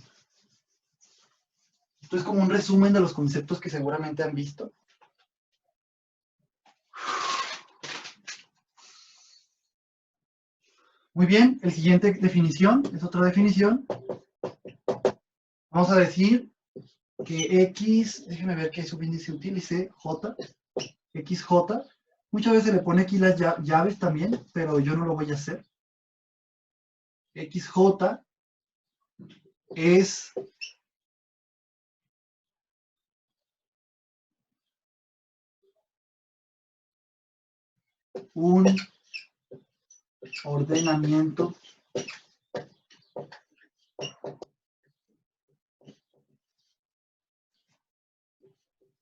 Esto es como un resumen de los conceptos que seguramente han visto. Muy bien, el siguiente definición es otra definición. Vamos a decir que X, déjenme ver qué subíndice utilice, J, XJ. Muchas veces le pone aquí las llaves también, pero yo no lo voy a hacer. XJ es un ordenamiento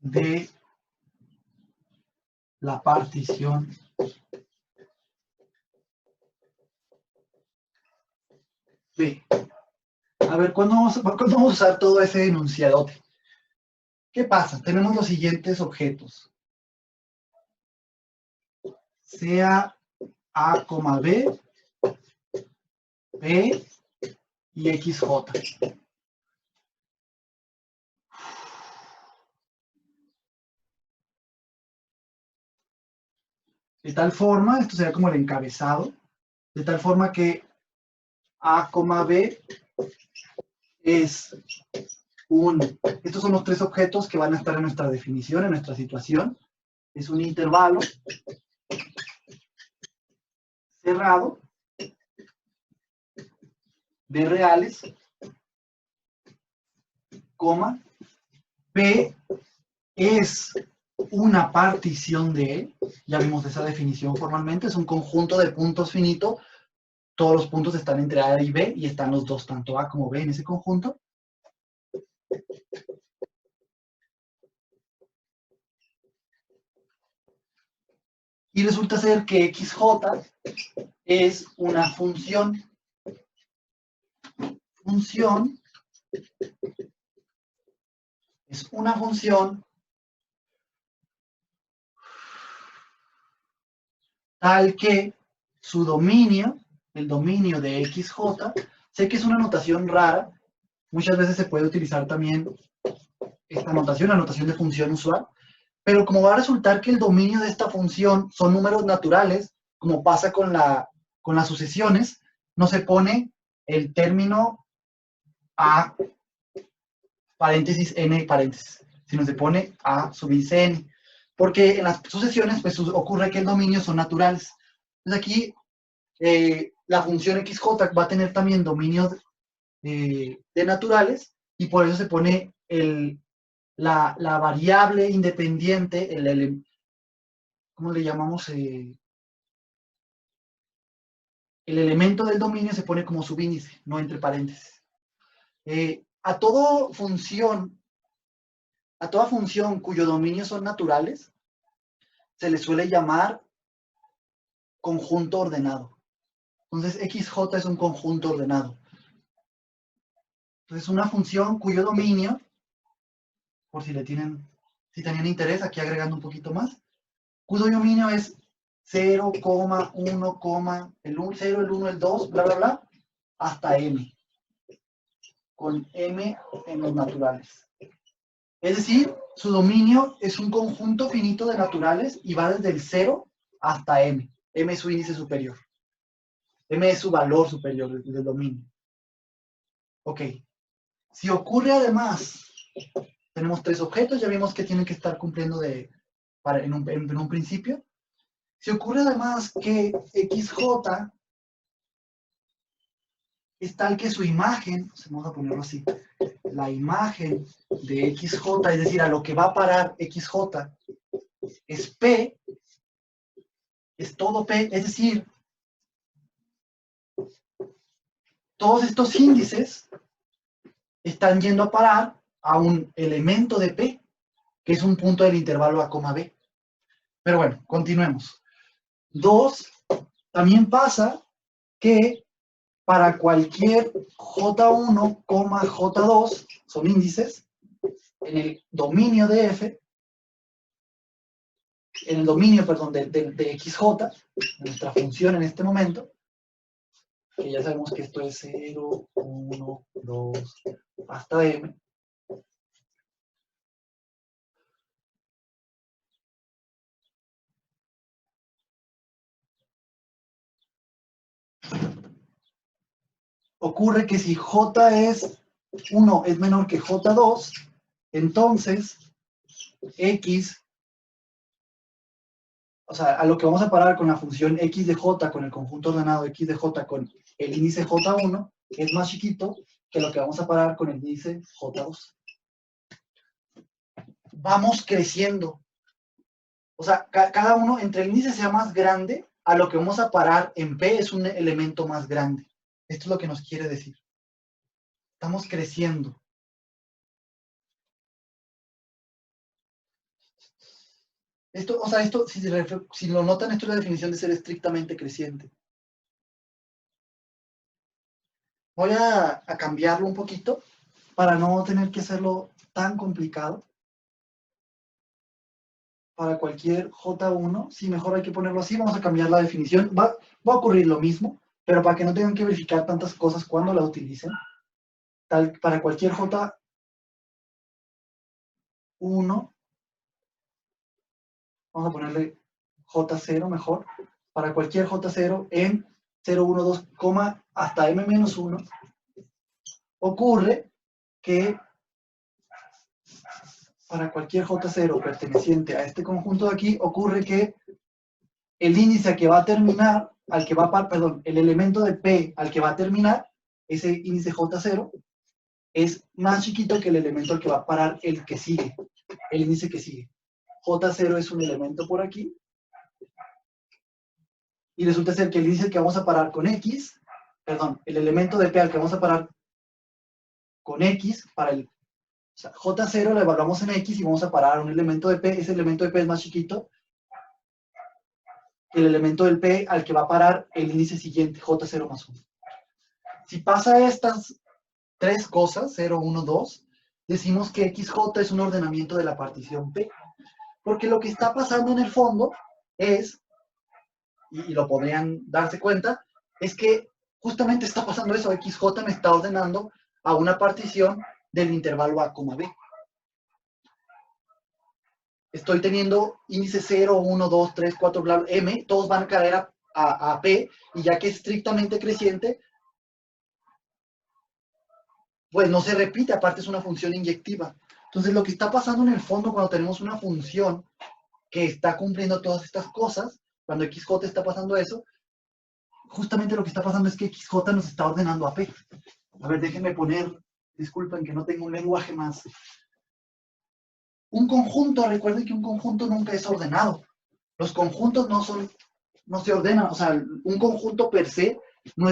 de la partición B. A ver, ¿cuándo vamos a usar todo ese enunciadote? ¿Qué pasa? Tenemos los siguientes objetos. Sea A, B, B y XJ. De tal forma, esto sería como el encabezado, de tal forma que A, B es estos son los tres objetos que van a estar en nuestra definición, en nuestra situación. Es un intervalo cerrado de reales, coma, P es una partición de E, ya vimos esa definición formalmente, es un conjunto de puntos finito, todos los puntos están entre A y B y están los dos, tanto A como B en ese conjunto. Y resulta ser que XJ es una función tal que su dominio, el dominio de XJ, sé que es una notación rara, muchas veces se puede utilizar también esta notación, la notación de función usual, pero como va a resultar que el dominio de esta función son números naturales, como pasa con las sucesiones, no se pone el término A paréntesis n paréntesis, sino se pone A sub índice n, porque en las sucesiones pues ocurre que el dominio son naturales. Entonces aquí la función XJ va a tener también dominio de naturales y por eso se pone la variable independiente, ¿cómo le llamamos? El elemento del dominio se pone como subíndice, no entre paréntesis. A toda función cuyo dominio son naturales, se le suele llamar conjunto ordenado. Entonces, XJ es un conjunto ordenado. Entonces, una función cuyo dominio, por si tenían interés, aquí agregando un poquito más, cuyo dominio es 0, 1, el 0, el 1, el 2, bla, bla, bla, hasta m, con m en los naturales. Es decir, su dominio es un conjunto finito de naturales y va desde el 0 hasta m. M es su índice superior. M es su valor superior del dominio. Ok. Si ocurre además, tenemos tres objetos, ya vimos que tienen que estar cumpliendo en un principio. Si ocurre además que XJ es tal que su imagen, vamos a ponerlo así, la imagen de XJ, es decir, a lo que va a parar XJ, es P, es todo P, es decir, todos estos índices están yendo a parar a un elemento de P, que es un punto del intervalo A, B. Pero bueno, continuemos. 2, también pasa que para cualquier J1, J2, son índices, en el dominio de F, en el dominio, perdón, de XJ, nuestra función en este momento, que ya sabemos que esto es 0, 1, 2, hasta M. Ocurre que si J es 1 es menor que J2, entonces X, o sea, a lo que vamos a parar con la función X de J, con el conjunto ordenado X de J con el índice J1, es más chiquito que lo que vamos a parar con el índice J2. Vamos creciendo. O sea, cada uno, entre el índice sea más grande, a lo que vamos a parar en P es un elemento más grande. Esto es lo que nos quiere decir. Estamos creciendo. Esto, o sea, esto, si lo notan, esto es la definición de ser estrictamente creciente. Voy a cambiarlo un poquito para no tener que hacerlo tan complicado. Para cualquier J1, si mejor hay que ponerlo así, vamos a cambiar la definición. Va a ocurrir lo mismo, pero para que no tengan que verificar tantas cosas cuando la utilicen, para cualquier J1, vamos a ponerle J0 mejor, para cualquier J0 en 0, 1, 2, hasta M-1, ocurre que para cualquier J0 perteneciente a este conjunto de aquí, ocurre que el índice que va a terminar, el elemento de P al que va a terminar, ese índice J0, es más chiquito que el elemento al que va a parar el que sigue, el índice que sigue. J0 es un elemento por aquí, y resulta ser que el índice que vamos a parar con X, el elemento de P al que vamos a parar con X, o sea, J0 lo evaluamos en X y vamos a parar un elemento de P, ese elemento de P es más chiquito que el elemento del P al que va a parar el índice siguiente, J0 más 1. Si pasa estas tres cosas, 0, 1, 2, decimos que XJ es un ordenamiento de la partición P. Porque lo que está pasando en el fondo es, y lo podrían darse cuenta, es que justamente está pasando eso, XJ me está ordenando a una partición del intervalo A, B. Estoy teniendo índice 0, 1, 2, 3, 4, bla, bla, M, todos van a caer a P, y ya que es estrictamente creciente, pues no se repite, aparte es una función inyectiva. Entonces lo que está pasando en el fondo cuando tenemos una función que está cumpliendo todas estas cosas, cuando XJ está pasando eso, justamente lo que está pasando es que XJ nos está ordenando a P. A ver, déjenme poner, disculpen que no tengo un lenguaje más. Un conjunto, recuerden que un conjunto nunca es ordenado. Los conjuntos no se ordenan, o sea, un conjunto per se no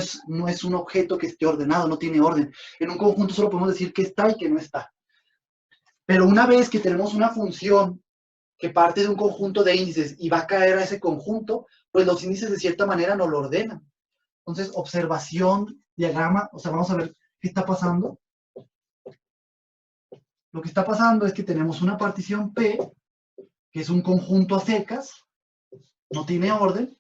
es un objeto que esté ordenado, no tiene orden. En un conjunto solo podemos decir que está y que no está. Pero una vez que tenemos una función que parte de un conjunto de índices y va a caer a ese conjunto, pues los índices de cierta manera no lo ordenan. Entonces, observación, diagrama, o sea, vamos a ver qué está pasando. Lo que está pasando es que tenemos una partición P, que es un conjunto a secas, no tiene orden.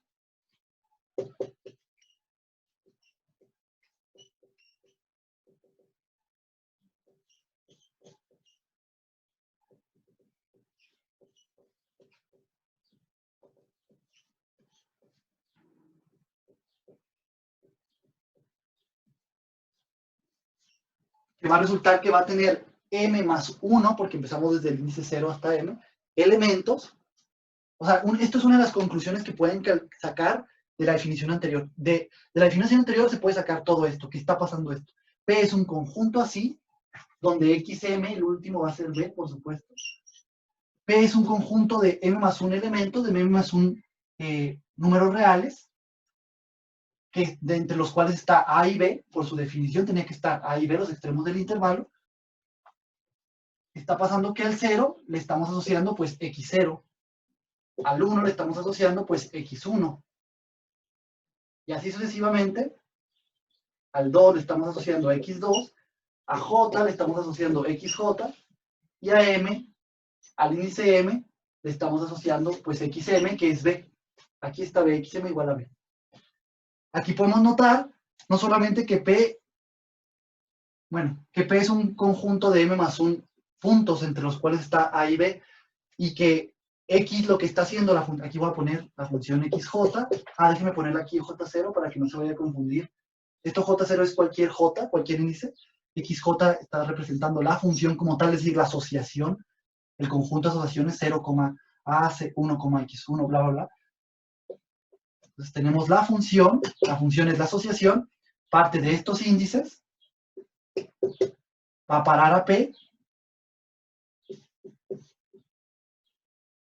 Que va a resultar que va a tener m más 1, porque empezamos desde el índice 0 hasta m, elementos. O sea, esto es una de las conclusiones que pueden sacar de la definición anterior. De la definición anterior se puede sacar todo esto, que está pasando esto. P es un conjunto así, donde XM, el último va a ser B, por supuesto. P es un conjunto de m más 1 elementos, de m más 1 números reales, de entre los cuales está A y B, por su definición tenía que estar A y B, los extremos del intervalo. Está pasando que al 0 le estamos asociando pues X0, al 1 le estamos asociando pues X1, y así sucesivamente. Al 2 le estamos asociando X2, a J le estamos asociando XJ, y a M, al índice M, le estamos asociando pues XM, que es B. Aquí está B, XM igual a B. Aquí podemos notar no solamente que P es un conjunto de M más 1 puntos entre los cuales está A y B, y que X lo que está haciendo, aquí voy a poner la función XJ, déjenme ponerla aquí J0 para que no se vaya a confundir. Esto J0 es cualquier J, cualquier índice. XJ está representando la función como tal, es decir, la asociación, el conjunto de asociaciones 0, A, 1, X1, bla, bla, bla. Entonces tenemos la función es la asociación, parte de estos índices, va a parar a P,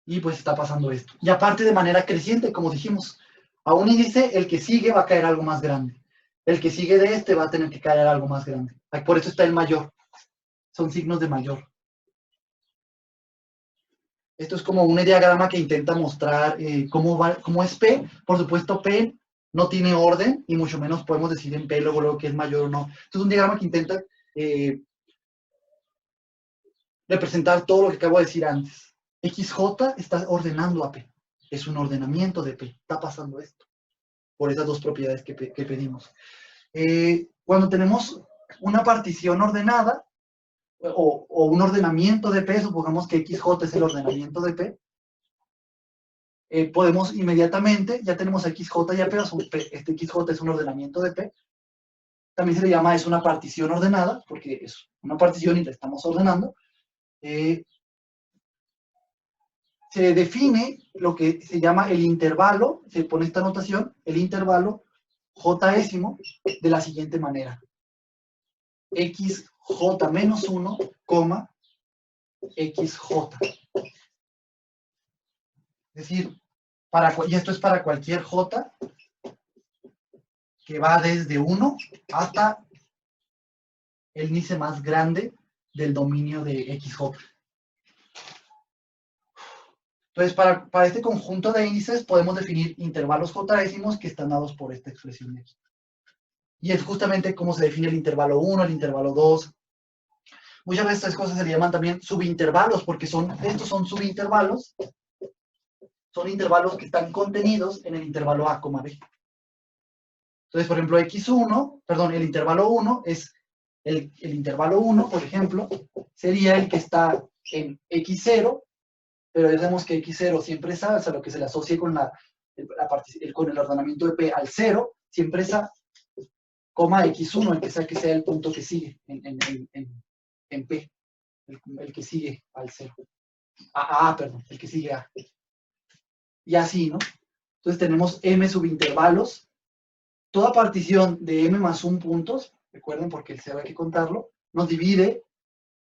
y pues está pasando esto. Y aparte de manera creciente, como dijimos, a un índice, el que sigue va a caer algo más grande. El que sigue de este va a tener que caer algo más grande. Por eso está el mayor. Son signos de mayor. Esto es como un diagrama que intenta mostrar cómo es P. Por supuesto, P no tiene orden, y mucho menos podemos decir en P luego que es mayor o no. Esto es un diagrama que intenta representar todo lo que acabo de decir antes. XJ está ordenando a P. Es un ordenamiento de P. Está pasando esto. Por esas dos propiedades que pedimos. Cuando tenemos una partición ordenada, o un ordenamiento de P, supongamos que XJ es el ordenamiento de P, podemos inmediatamente, ya tenemos XJ y AP, este XJ es un ordenamiento de P. También se le llama, es una partición ordenada, porque es una partición y la estamos ordenando. Se define lo que se llama el intervalo, se pone esta notación, el intervalo J-ésimo, de la siguiente manera. XJ menos 1, XJ. Es decir, y esto es para cualquier J que va desde 1 hasta el índice más grande del dominio de XJ. Entonces, para este conjunto de índices podemos definir intervalos J-ésimos que están dados por esta expresión de aquí. Y es justamente cómo se define el intervalo 1, el intervalo 2. Muchas veces estas cosas se le llaman también subintervalos, porque estos son subintervalos, son intervalos que están contenidos en el intervalo A, B. Entonces, por ejemplo, el intervalo 1 es el intervalo 1, por ejemplo, sería el que está en X0, pero ya sabemos que X0 siempre es A, o sea, lo que se le asocia con el ordenamiento de P al 0, siempre es A, X1, que sea el punto que sigue en P, el que sigue al 0. El que sigue A. Y así, ¿no? Entonces tenemos M subintervalos. Toda partición de M más 1 puntos, recuerden porque el 0 hay que contarlo, nos divide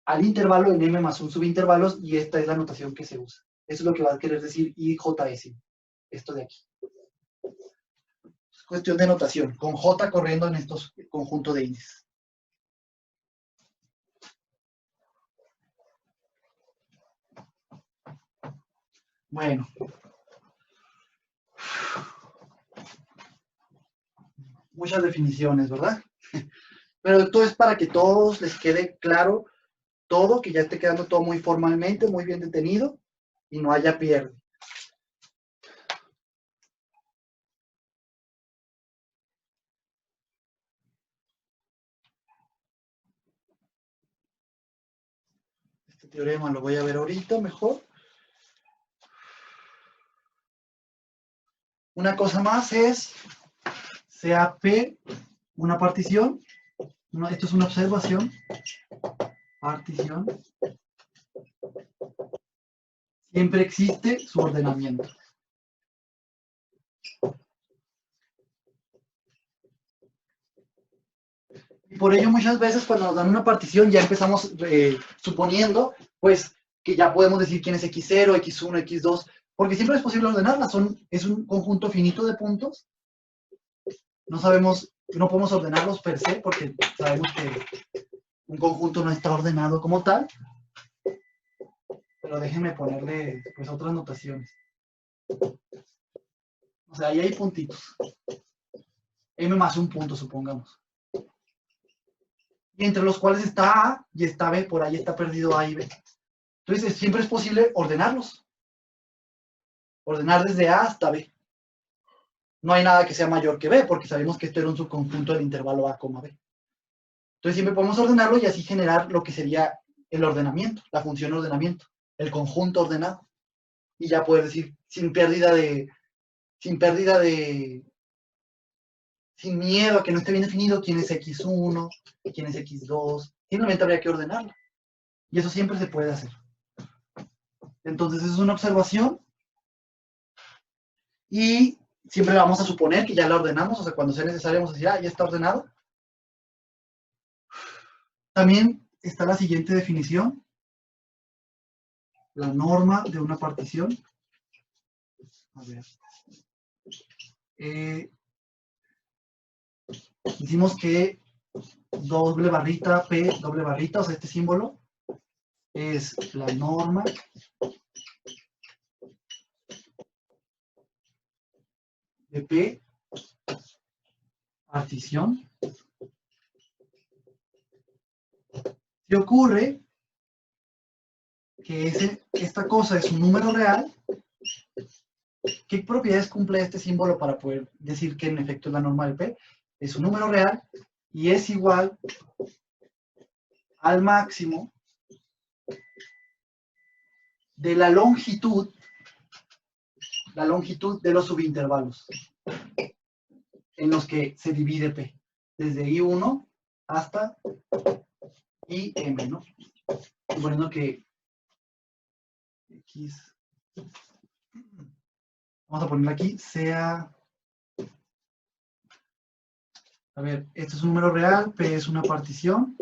al intervalo en M más 1 subintervalos y esta es la notación que se usa. Eso es lo que va a querer decir IJS, esto de aquí. Es cuestión de notación, con J corriendo en estos conjuntos de índices. Bueno. Muchas definiciones, ¿verdad? Pero esto es para que todos les quede claro todo, que ya esté quedando todo muy formalmente, muy bien detenido y no haya pierde. Este teorema lo voy a ver ahorita mejor. Una cosa más es, sea P una partición, esto es una observación, partición, siempre existe su ordenamiento. Y por ello muchas veces cuando nos dan una partición ya empezamos suponiendo, pues, que ya podemos decir quién es X0, X1, X2, porque siempre es posible ordenarla, es un conjunto finito de puntos. No podemos ordenarlos per se, porque sabemos que un conjunto no está ordenado como tal. Pero déjenme ponerle pues otras notaciones. O sea, ahí hay puntitos. M más 1 punto, supongamos. Y entre los cuales está A y está B, por ahí está perdido A y B. Entonces, siempre es posible ordenarlos. Ordenar desde A hasta B. No hay nada que sea mayor que B, porque sabemos que esto era un subconjunto del intervalo A, B. Entonces, siempre podemos ordenarlo y así generar lo que sería el ordenamiento, la función ordenamiento, el conjunto ordenado. Y ya poder decir, sin miedo a que no esté bien definido quién es X1, quién es X2, simplemente habría que ordenarlo. Y eso siempre se puede hacer. Entonces, eso es una observación. Y siempre vamos a suponer que ya la ordenamos, o sea, cuando sea necesario vamos a decir, ya está ordenado. También está la siguiente definición. La norma de una partición. A ver. Decimos que doble barrita, P, doble barrita, o sea, este símbolo es la norma de P, partición. Si ocurre que esta cosa es un número real, ¿qué propiedades cumple este símbolo para poder decir que en efecto es la norma de P? Es un número real y es igual al máximo de la longitud la longitud de los subintervalos en los que se divide P, desde I1 hasta IM, ¿no? Suponiendo que X, vamos a ponerle aquí, sea, a ver, esto es un número real, P es una partición.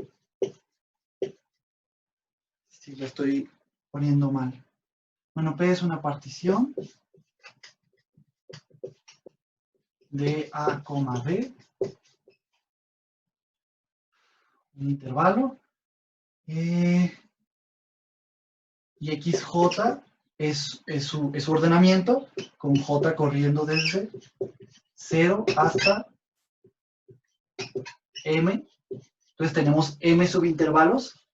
Si lo estoy poniendo mal. Bueno, P es una partición de A, B, un intervalo, y XJ es su ordenamiento, con J corriendo desde 0 hasta M. Entonces tenemos M subintervalos,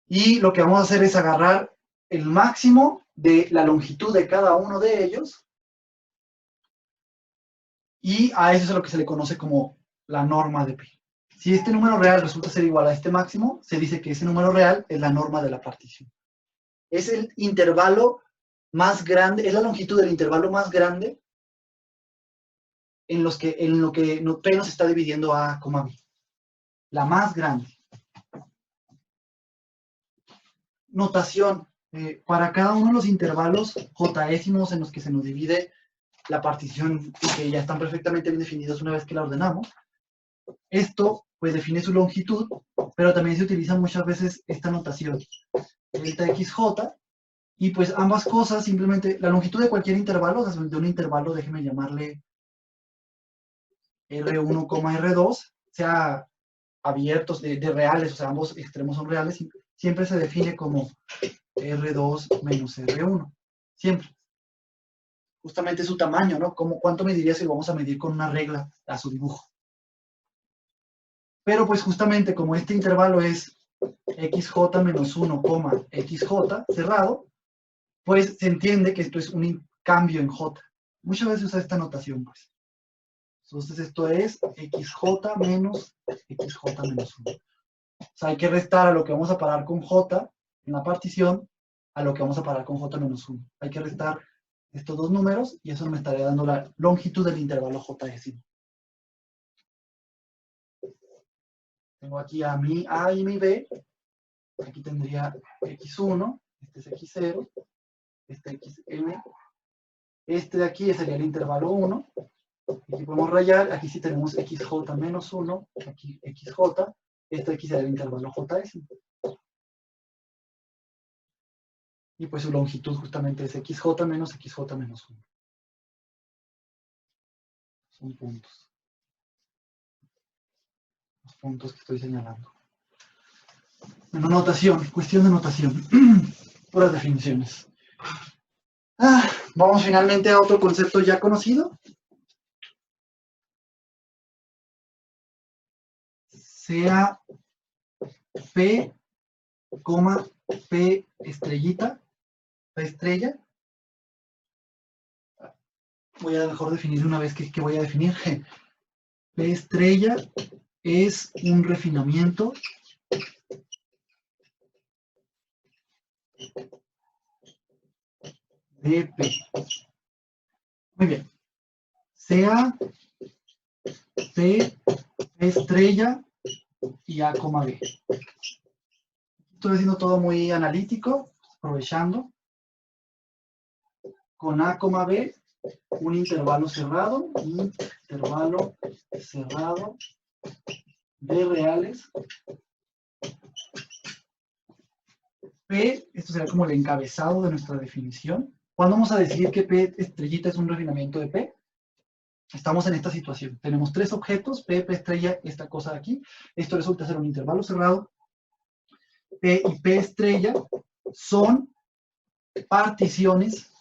y lo que vamos a hacer es agarrar el máximo de la longitud de cada uno de ellos, y a eso es a lo que se le conoce como la norma de P. Si este número real resulta ser igual a este máximo, se dice que ese número real es la norma de la partición. Es el intervalo más grande, es la longitud del intervalo más grande en lo que P nos está dividiendo A, B. La más grande. Notación. Para cada uno de los intervalos jésimos en los que se nos divide la partición y que ya están perfectamente bien definidos una vez que la ordenamos, esto pues define su longitud, pero también se utiliza muchas veces esta notación, delta XJ, y pues ambas cosas simplemente, la longitud de cualquier intervalo, de un intervalo, déjeme llamarle R1, R2, sea abiertos, de reales, o sea, ambos extremos son reales, siempre se define como R2 menos R1, siempre. Justamente su tamaño, ¿no? ¿Cuánto mediría si lo vamos a medir con una regla a su dibujo? Pero pues justamente como este intervalo es XJ menos 1, XJ cerrado, pues se entiende que esto es un cambio en J. Muchas veces usa esta notación, pues. Entonces esto es XJ menos 1. O sea, hay que restar a lo que vamos a parar con J en la partición a lo que vamos a parar con J menos 1. Hay que restar estos dos números y eso me estaría dando la longitud del intervalo J-décimo. Tengo aquí a mi A y mi B. Aquí tendría X1, este es X0, este XM. Este de aquí sería el intervalo 1. Aquí podemos rayar, aquí sí tenemos XJ menos 1, aquí XJ. Este aquí sería el intervalo J-décimo. Y pues su longitud justamente es XJ menos 1. Son puntos. Los puntos que estoy señalando. Bueno, notación, cuestión de notación. Puras definiciones. Vamos finalmente a otro concepto ya conocido. Sea P, P estrellita, P estrella. Voy a mejor definir una vez que voy a definir. P estrella es un refinamiento de P. Muy bien. Sea P estrella y A, B. Estoy haciendo todo muy analítico, aprovechando. Con A, B, un intervalo cerrado de reales. P, esto será como el encabezado de nuestra definición. ¿Cuándo vamos a decir que P estrellita es un refinamiento de P? Estamos en esta situación. Tenemos tres objetos, P estrella, esta cosa de aquí. Esto resulta ser un intervalo cerrado. P y P estrella son particiones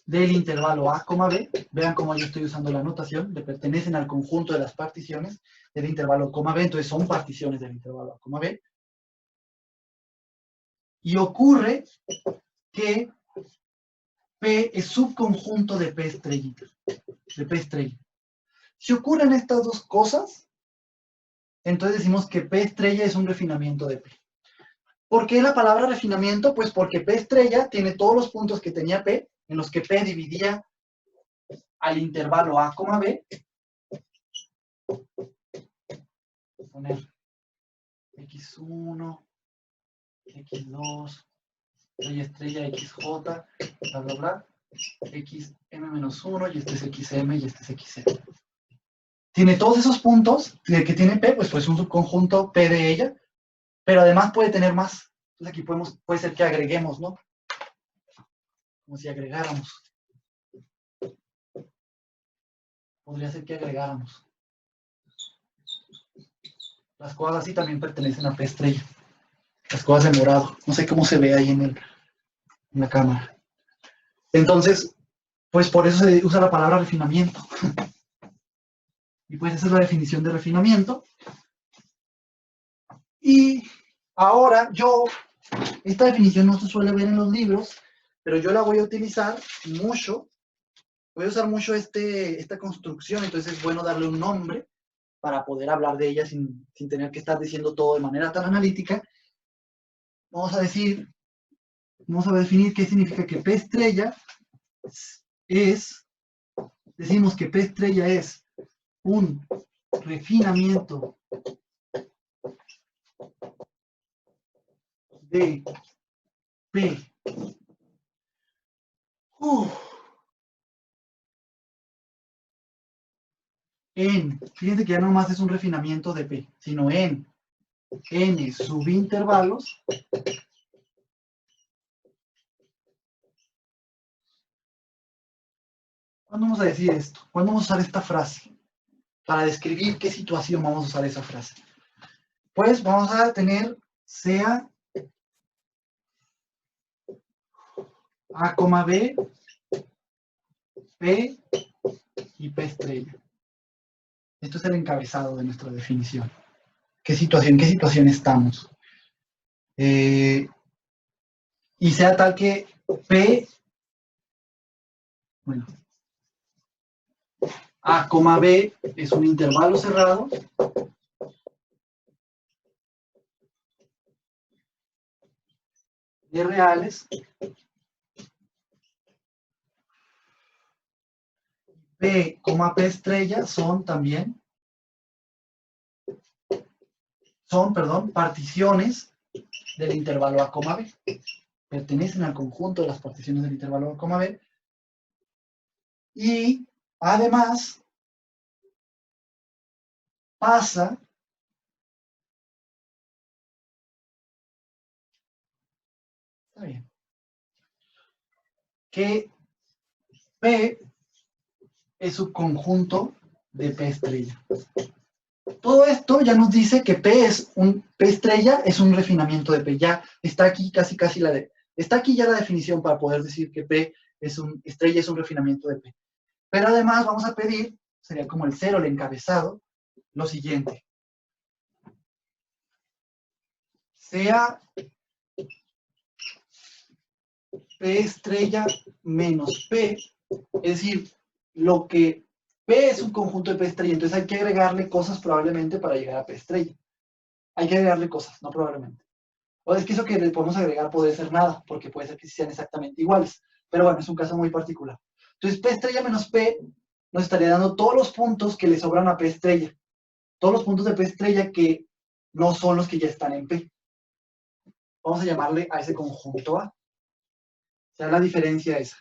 del intervalo A, B. Vean cómo yo estoy usando la notación. Le pertenecen al conjunto de las particiones del intervalo B. Entonces son particiones del intervalo A, B. Y ocurre que P es subconjunto de P estrellita. De P estrella. Si ocurren estas dos cosas, entonces decimos que P estrella es un refinamiento de P. ¿Por qué la palabra refinamiento? Pues porque P estrella tiene todos los puntos que tenía P, en los que P dividía al intervalo A, B, poner x1, x2, y estrella xj, bla, bla, bla, xm-1, y este es xm, y este es xm. Tiene todos esos puntos, que tiene P, pues un subconjunto P de ella, pero además puede tener más. Entonces aquí puede ser que agreguemos, ¿no? Como si agregáramos. Podría ser que agregáramos. Las cosas así también pertenecen a P estrella. Las cosas en morado. No sé cómo se ve ahí en la cámara. Entonces, pues por eso se usa la palabra refinamiento. Y pues esa es la definición de refinamiento. Y ahora esta definición no se suele ver en los libros, pero yo la voy a utilizar mucho. Voy a usar mucho esta construcción, entonces es bueno darle un nombre para poder hablar de ella sin tener que estar diciendo todo de manera tan analítica. Vamos a definir qué significa que P estrella decimos que P estrella es un refinamiento de P. Fíjense que ya no más es un refinamiento de P, sino en n subintervalos ¿Cuándo vamos a decir esto? ¿Cuándo vamos a usar esta frase? Para describir qué situación vamos a usar esa frase. Pues vamos a tener sea A, B, P y P estrella. Esto es el encabezado de nuestra definición. ¿Qué situación estamos? Y sea tal que P, bueno, A, B es un intervalo cerrado de reales. P, P estrella son particiones del intervalo A, B. Pertenecen al conjunto de las particiones del intervalo A, B. Y además pasa que P es subconjunto de P estrella. Todo esto ya nos dice que P estrella es un refinamiento de P. Ya está aquí casi está aquí ya la definición para poder decir que P estrella es un refinamiento de P. Pero además vamos a pedir, sería como el cero, el encabezado, lo siguiente. Sea P estrella menos P, es decir, lo que P es un conjunto de P estrella, entonces hay que agregarle cosas probablemente para llegar a P estrella. Hay que agregarle cosas, no probablemente. O es que eso que le podemos agregar puede ser nada, porque puede ser que sean exactamente iguales. Pero bueno, es un caso muy particular. Entonces, P estrella menos P nos estaría dando todos los puntos que le sobran a P estrella. Todos los puntos de P estrella que no son los que ya están en P. Vamos a llamarle a ese conjunto A. O sea, la diferencia esa.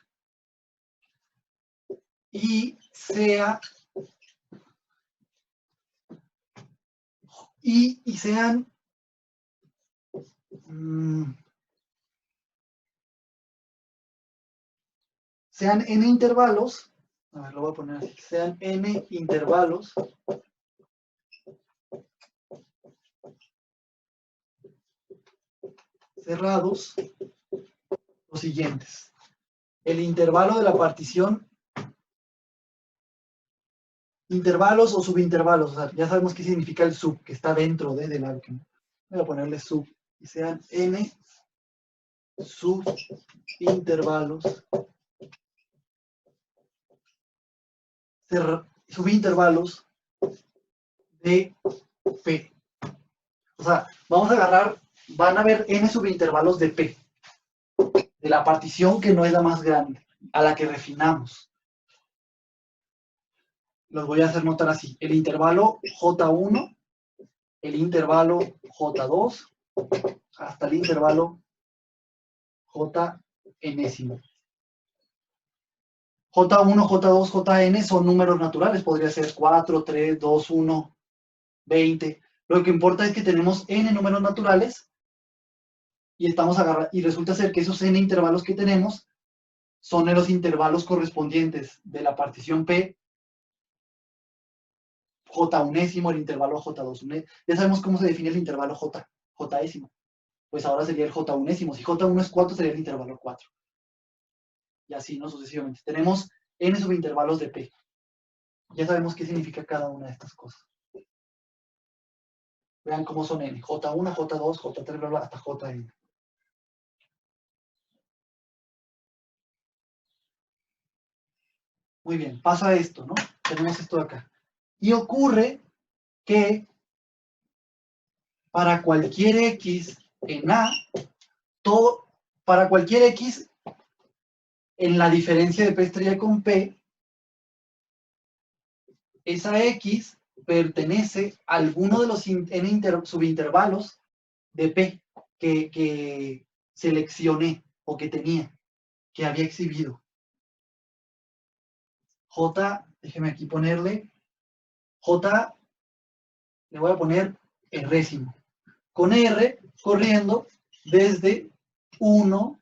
Y sean n intervalos, a ver, lo voy a poner así, sean n intervalos cerrados los siguientes. El intervalo de la partición, intervalos o subintervalos, o sea, ya sabemos qué significa el sub, que está dentro del álgebra. Voy a ponerle sub, y sean n subintervalos de P. O sea, vamos a agarrar, van a haber n subintervalos de P, de la partición que no es la más grande. a la que refinamos. Los voy a hacer notar así. El intervalo J1, el intervalo J2, hasta el intervalo J enésimo. J1, J2, Jn son números naturales. Podría ser 4, 3, 2, 1, 20. Lo que importa es que tenemos n números naturales y resulta ser que esos n intervalos que tenemos son en los intervalos correspondientes de la partición P, J unésimo, el intervalo J2 unésimo. Ya sabemos cómo se define el intervalo J, Jésimo. Pues ahora sería el J unésimo. Si J1 es 4, sería el intervalo 4. Y así, ¿no? Sucesivamente. Tenemos n subintervalos de P. Ya sabemos qué significa cada una de estas cosas. Vean cómo son n. J1, J2, J3, bla, bla, hasta Jn. Muy bien, pasa esto, ¿no? Tenemos esto de acá. Y ocurre que para cualquier x en A, para cualquier x en la diferencia de P estrella con P, esa x pertenece a alguno de los n subintervalos de P que seleccioné o que tenía, que había exhibido. J, déjeme aquí ponerle, J, le voy a poner résimo. Con R corriendo desde 1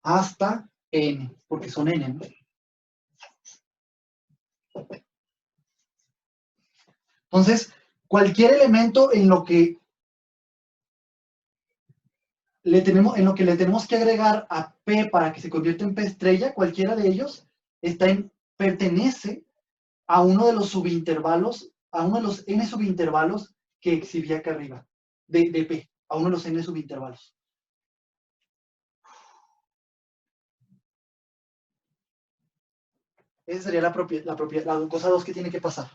hasta n, porque son n, ¿no? Entonces, cualquier elemento en lo que le tenemos que agregar a P para que se convierta en P estrella, cualquiera de ellos pertenece a uno de los subintervalos, a uno de los n subintervalos que exhibí acá arriba, de P, a uno de los n subintervalos. Esa sería la cosa 2 que tiene que pasar.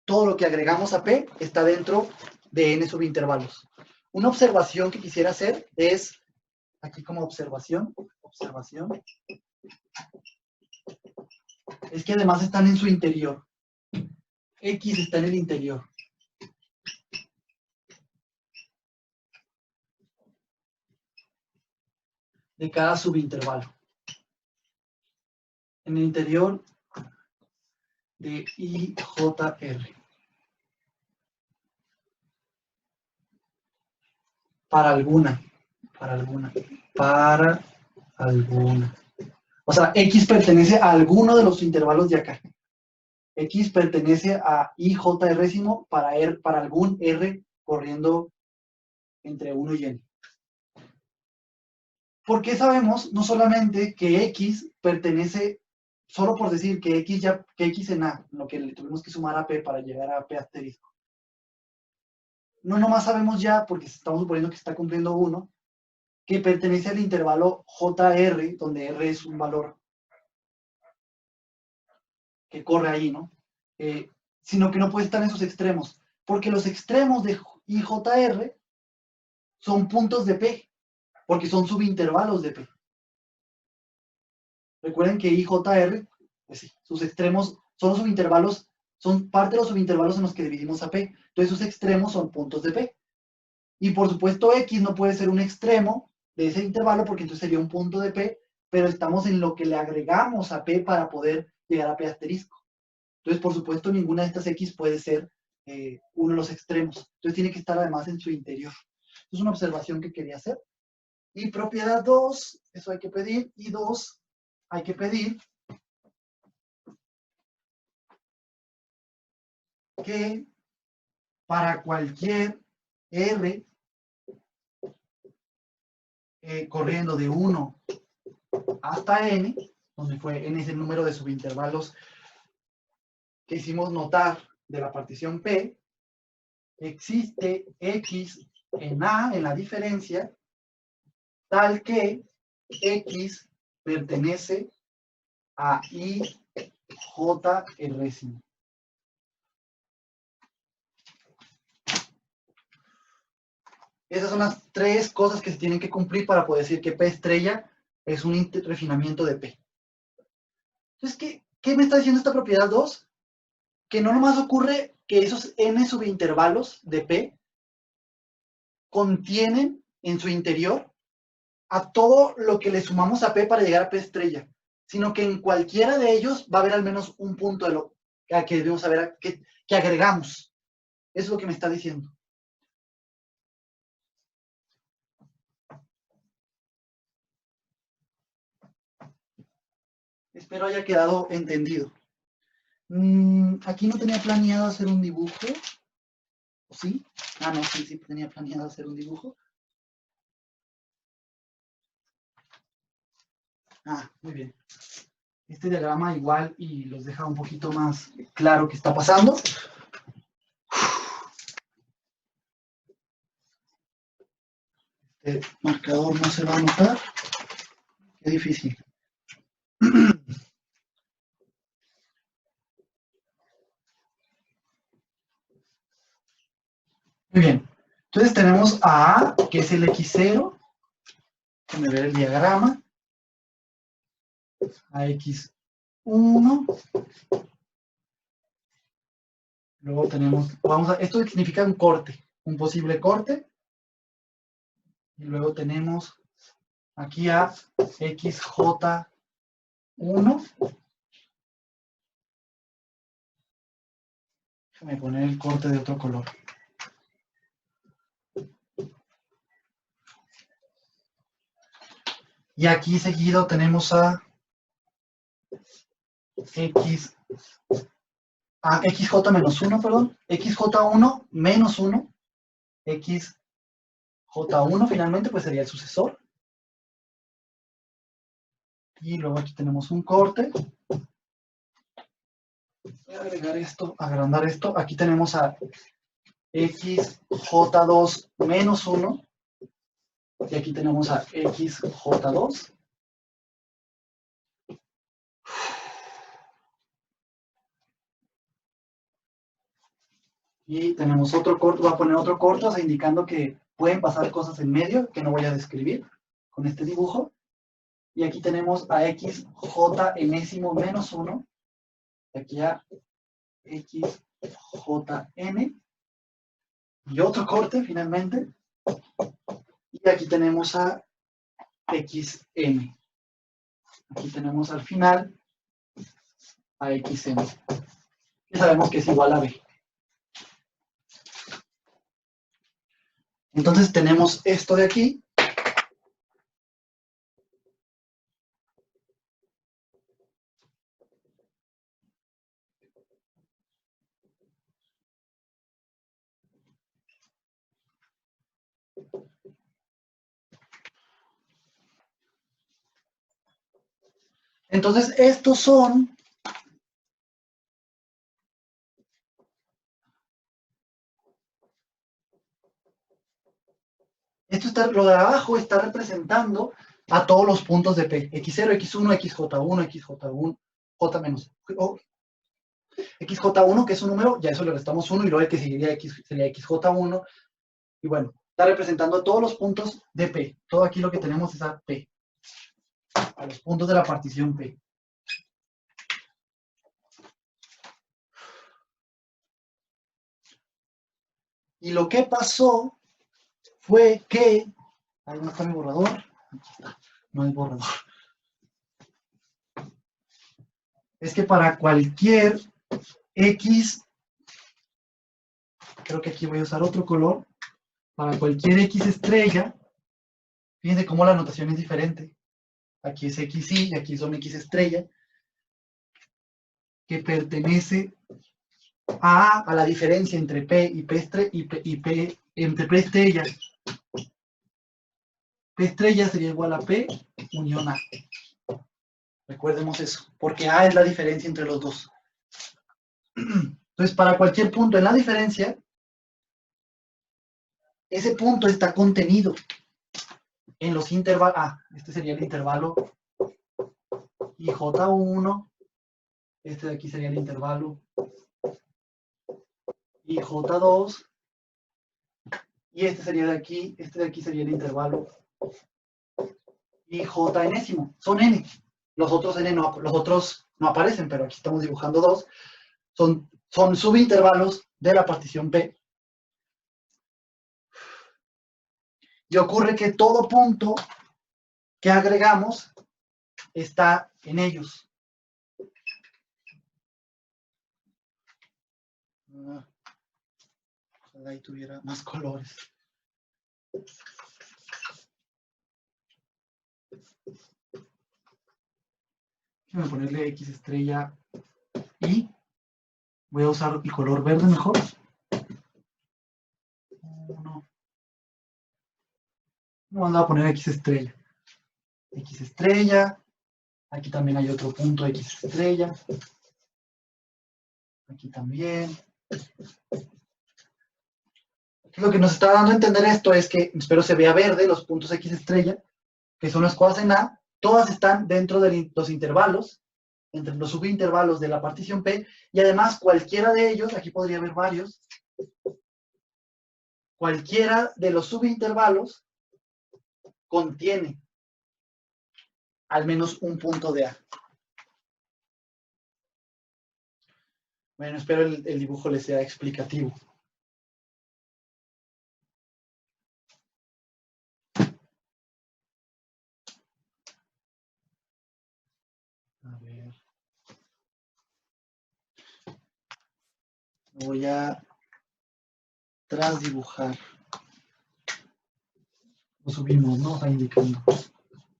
Todo lo que agregamos a P está dentro de n subintervalos. Una observación que quisiera hacer es, aquí como observación, es que además están en su interior. X está en el interior. De cada subintervalo. En el interior de IJR. Para alguna. O sea, X pertenece a alguno de los intervalos de acá. X pertenece a IJR para algún R corriendo entre 1 y n. ¿Por qué sabemos no solamente que X pertenece, solo por decir que X en A, lo que le tuvimos que sumar a P para llegar a P asterisco? No nomás sabemos ya, porque estamos suponiendo que está cumpliendo 1, que pertenece al intervalo JR, donde R es un valor que corre ahí, ¿no? Sino que no puede estar en sus extremos, porque los extremos de IJR son puntos de P, porque son subintervalos de P. Recuerden que IJR, pues sí, sus extremos son los subintervalos, son parte de los subintervalos en los que dividimos a P. Entonces sus extremos son puntos de P. Y por supuesto X no puede ser un extremo de ese intervalo porque entonces sería un punto de P, pero estamos en lo que le agregamos a P para poder llegar a P asterisco. Entonces, por supuesto, ninguna de estas X puede ser uno de los extremos. Entonces tiene que estar además en su interior. Es una observación que quería hacer. Y propiedad 2, eso hay que pedir. Y 2, hay que pedir que para cualquier R corriendo de 1 hasta n, donde fue n es el número de subintervalos que hicimos notar de la partición P, existe X en A, en la diferencia, tal que X pertenece a IJR. Esas son las 3 cosas que se tienen que cumplir para poder decir que P estrella es un refinamiento de P. Entonces, ¿qué me está diciendo esta propiedad 2? Que no nomás ocurre que esos n subintervalos de P contienen en su interior a todo lo que le sumamos a P para llegar a P estrella, sino que en cualquiera de ellos va a haber al menos un punto de lo que debemos saber que agregamos. Eso es lo que me está diciendo. Espero haya quedado entendido. Aquí no tenía planeado hacer un dibujo. ¿Sí? Ah, no, sí tenía planeado hacer un dibujo. Ah, muy bien. Este diagrama igual y los deja un poquito más claro qué está pasando. Este marcador no se va a notar. Qué difícil. Muy bien. Entonces tenemos a A, que es el X0. Déjenme ver el diagrama. A X1. Luego tenemos, esto significa un corte, un posible corte. Y luego tenemos aquí a XJ1. Déjame poner el corte de otro color. Y aquí seguido tenemos a XJ-1, perdón, XJ1 menos 1, XJ1 finalmente pues sería el sucesor. Y luego aquí tenemos un corte. Voy a agregar esto, agrandar esto. Aquí tenemos a XJ2 menos 1. Y aquí tenemos a XJ2. Y tenemos otro corto, voy a poner otro corto, o sea, indicando que pueden pasar cosas en medio que no voy a describir con este dibujo. Y aquí tenemos a XJ enésimo menos 1. Y aquí a XJN. Y otro corte finalmente. Y aquí tenemos a XM. Aquí tenemos al final a XM. Y sabemos que es igual a B. Entonces tenemos esto de aquí. Entonces estos son lo de abajo está representando a todos los puntos de P. X0, X1, XJ1, XJ1, J menos. XJ1, que es un número, ya eso le restamos 1, y luego el que seguiría X sería XJ1. Y bueno, está representando a todos los puntos de P. Todo aquí lo que tenemos es a P. A los puntos de la partición P. Y lo que pasó fue que... Ahí no está mi borrador. Aquí está. No hay borrador. Es que para cualquier X, creo que aquí voy a usar otro color, para cualquier X estrella, fíjense cómo la notación es diferente. Aquí es XY y aquí son X estrella, que pertenece a la diferencia entre P y P, entre P estrella. P estrella sería igual a P unión A. Recordemos eso, porque A es la diferencia entre los dos. Entonces, para cualquier punto en la diferencia, ese punto está contenido en los intervalos. Este sería el intervalo IJ1. Este de aquí sería el intervalo IJ2. Y este sería de aquí, este de aquí sería el intervalo IJ enésimo. Son N. los otros n no, los otros no aparecen, pero aquí estamos dibujando dos, son subintervalos de la partición P. Y ocurre que todo punto que agregamos está en ellos. Ojalá ahí tuviera más colores. Voy a ponerle X estrella y voy a usar el color verde mejor. No voy a poner X estrella. X estrella. Aquí también hay otro punto X estrella. Aquí también. Lo que nos está dando a entender esto es que, espero se vea verde, los puntos X estrella, que son las cosas en A, todas están dentro de los intervalos, entre los subintervalos de la partición P, y además cualquiera de ellos, aquí podría haber varios, cualquiera de los subintervalos contiene al menos un punto de A. Bueno, espero el dibujo les sea explicativo. A ver. Voy a transdibujar. Lo subimos, ¿no? Está indicando.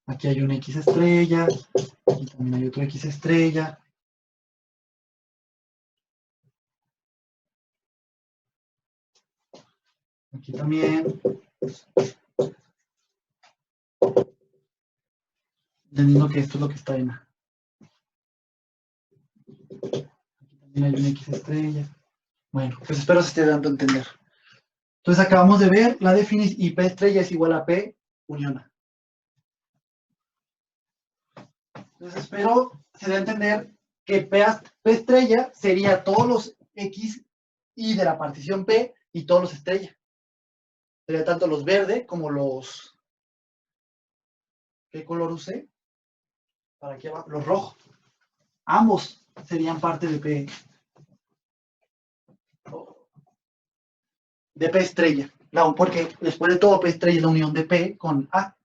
Aquí hay un X estrella. Aquí también hay otro X estrella. Aquí también. Entendiendo que esto es lo que está en A. Aquí también hay un X estrella. Bueno, pues espero se esté dando a entender. Entonces acabamos de ver la definición y P estrella es igual a P unión A. Entonces espero se dé a entender que P estrella sería todos los X y de la partición P y todos los estrella. Sería tanto los verde como los... ¿Qué color usé? Para aquí abajo, los rojos. Ambos serían parte de P. De P estrella. No, porque después de todo P estrella es la unión de P con A.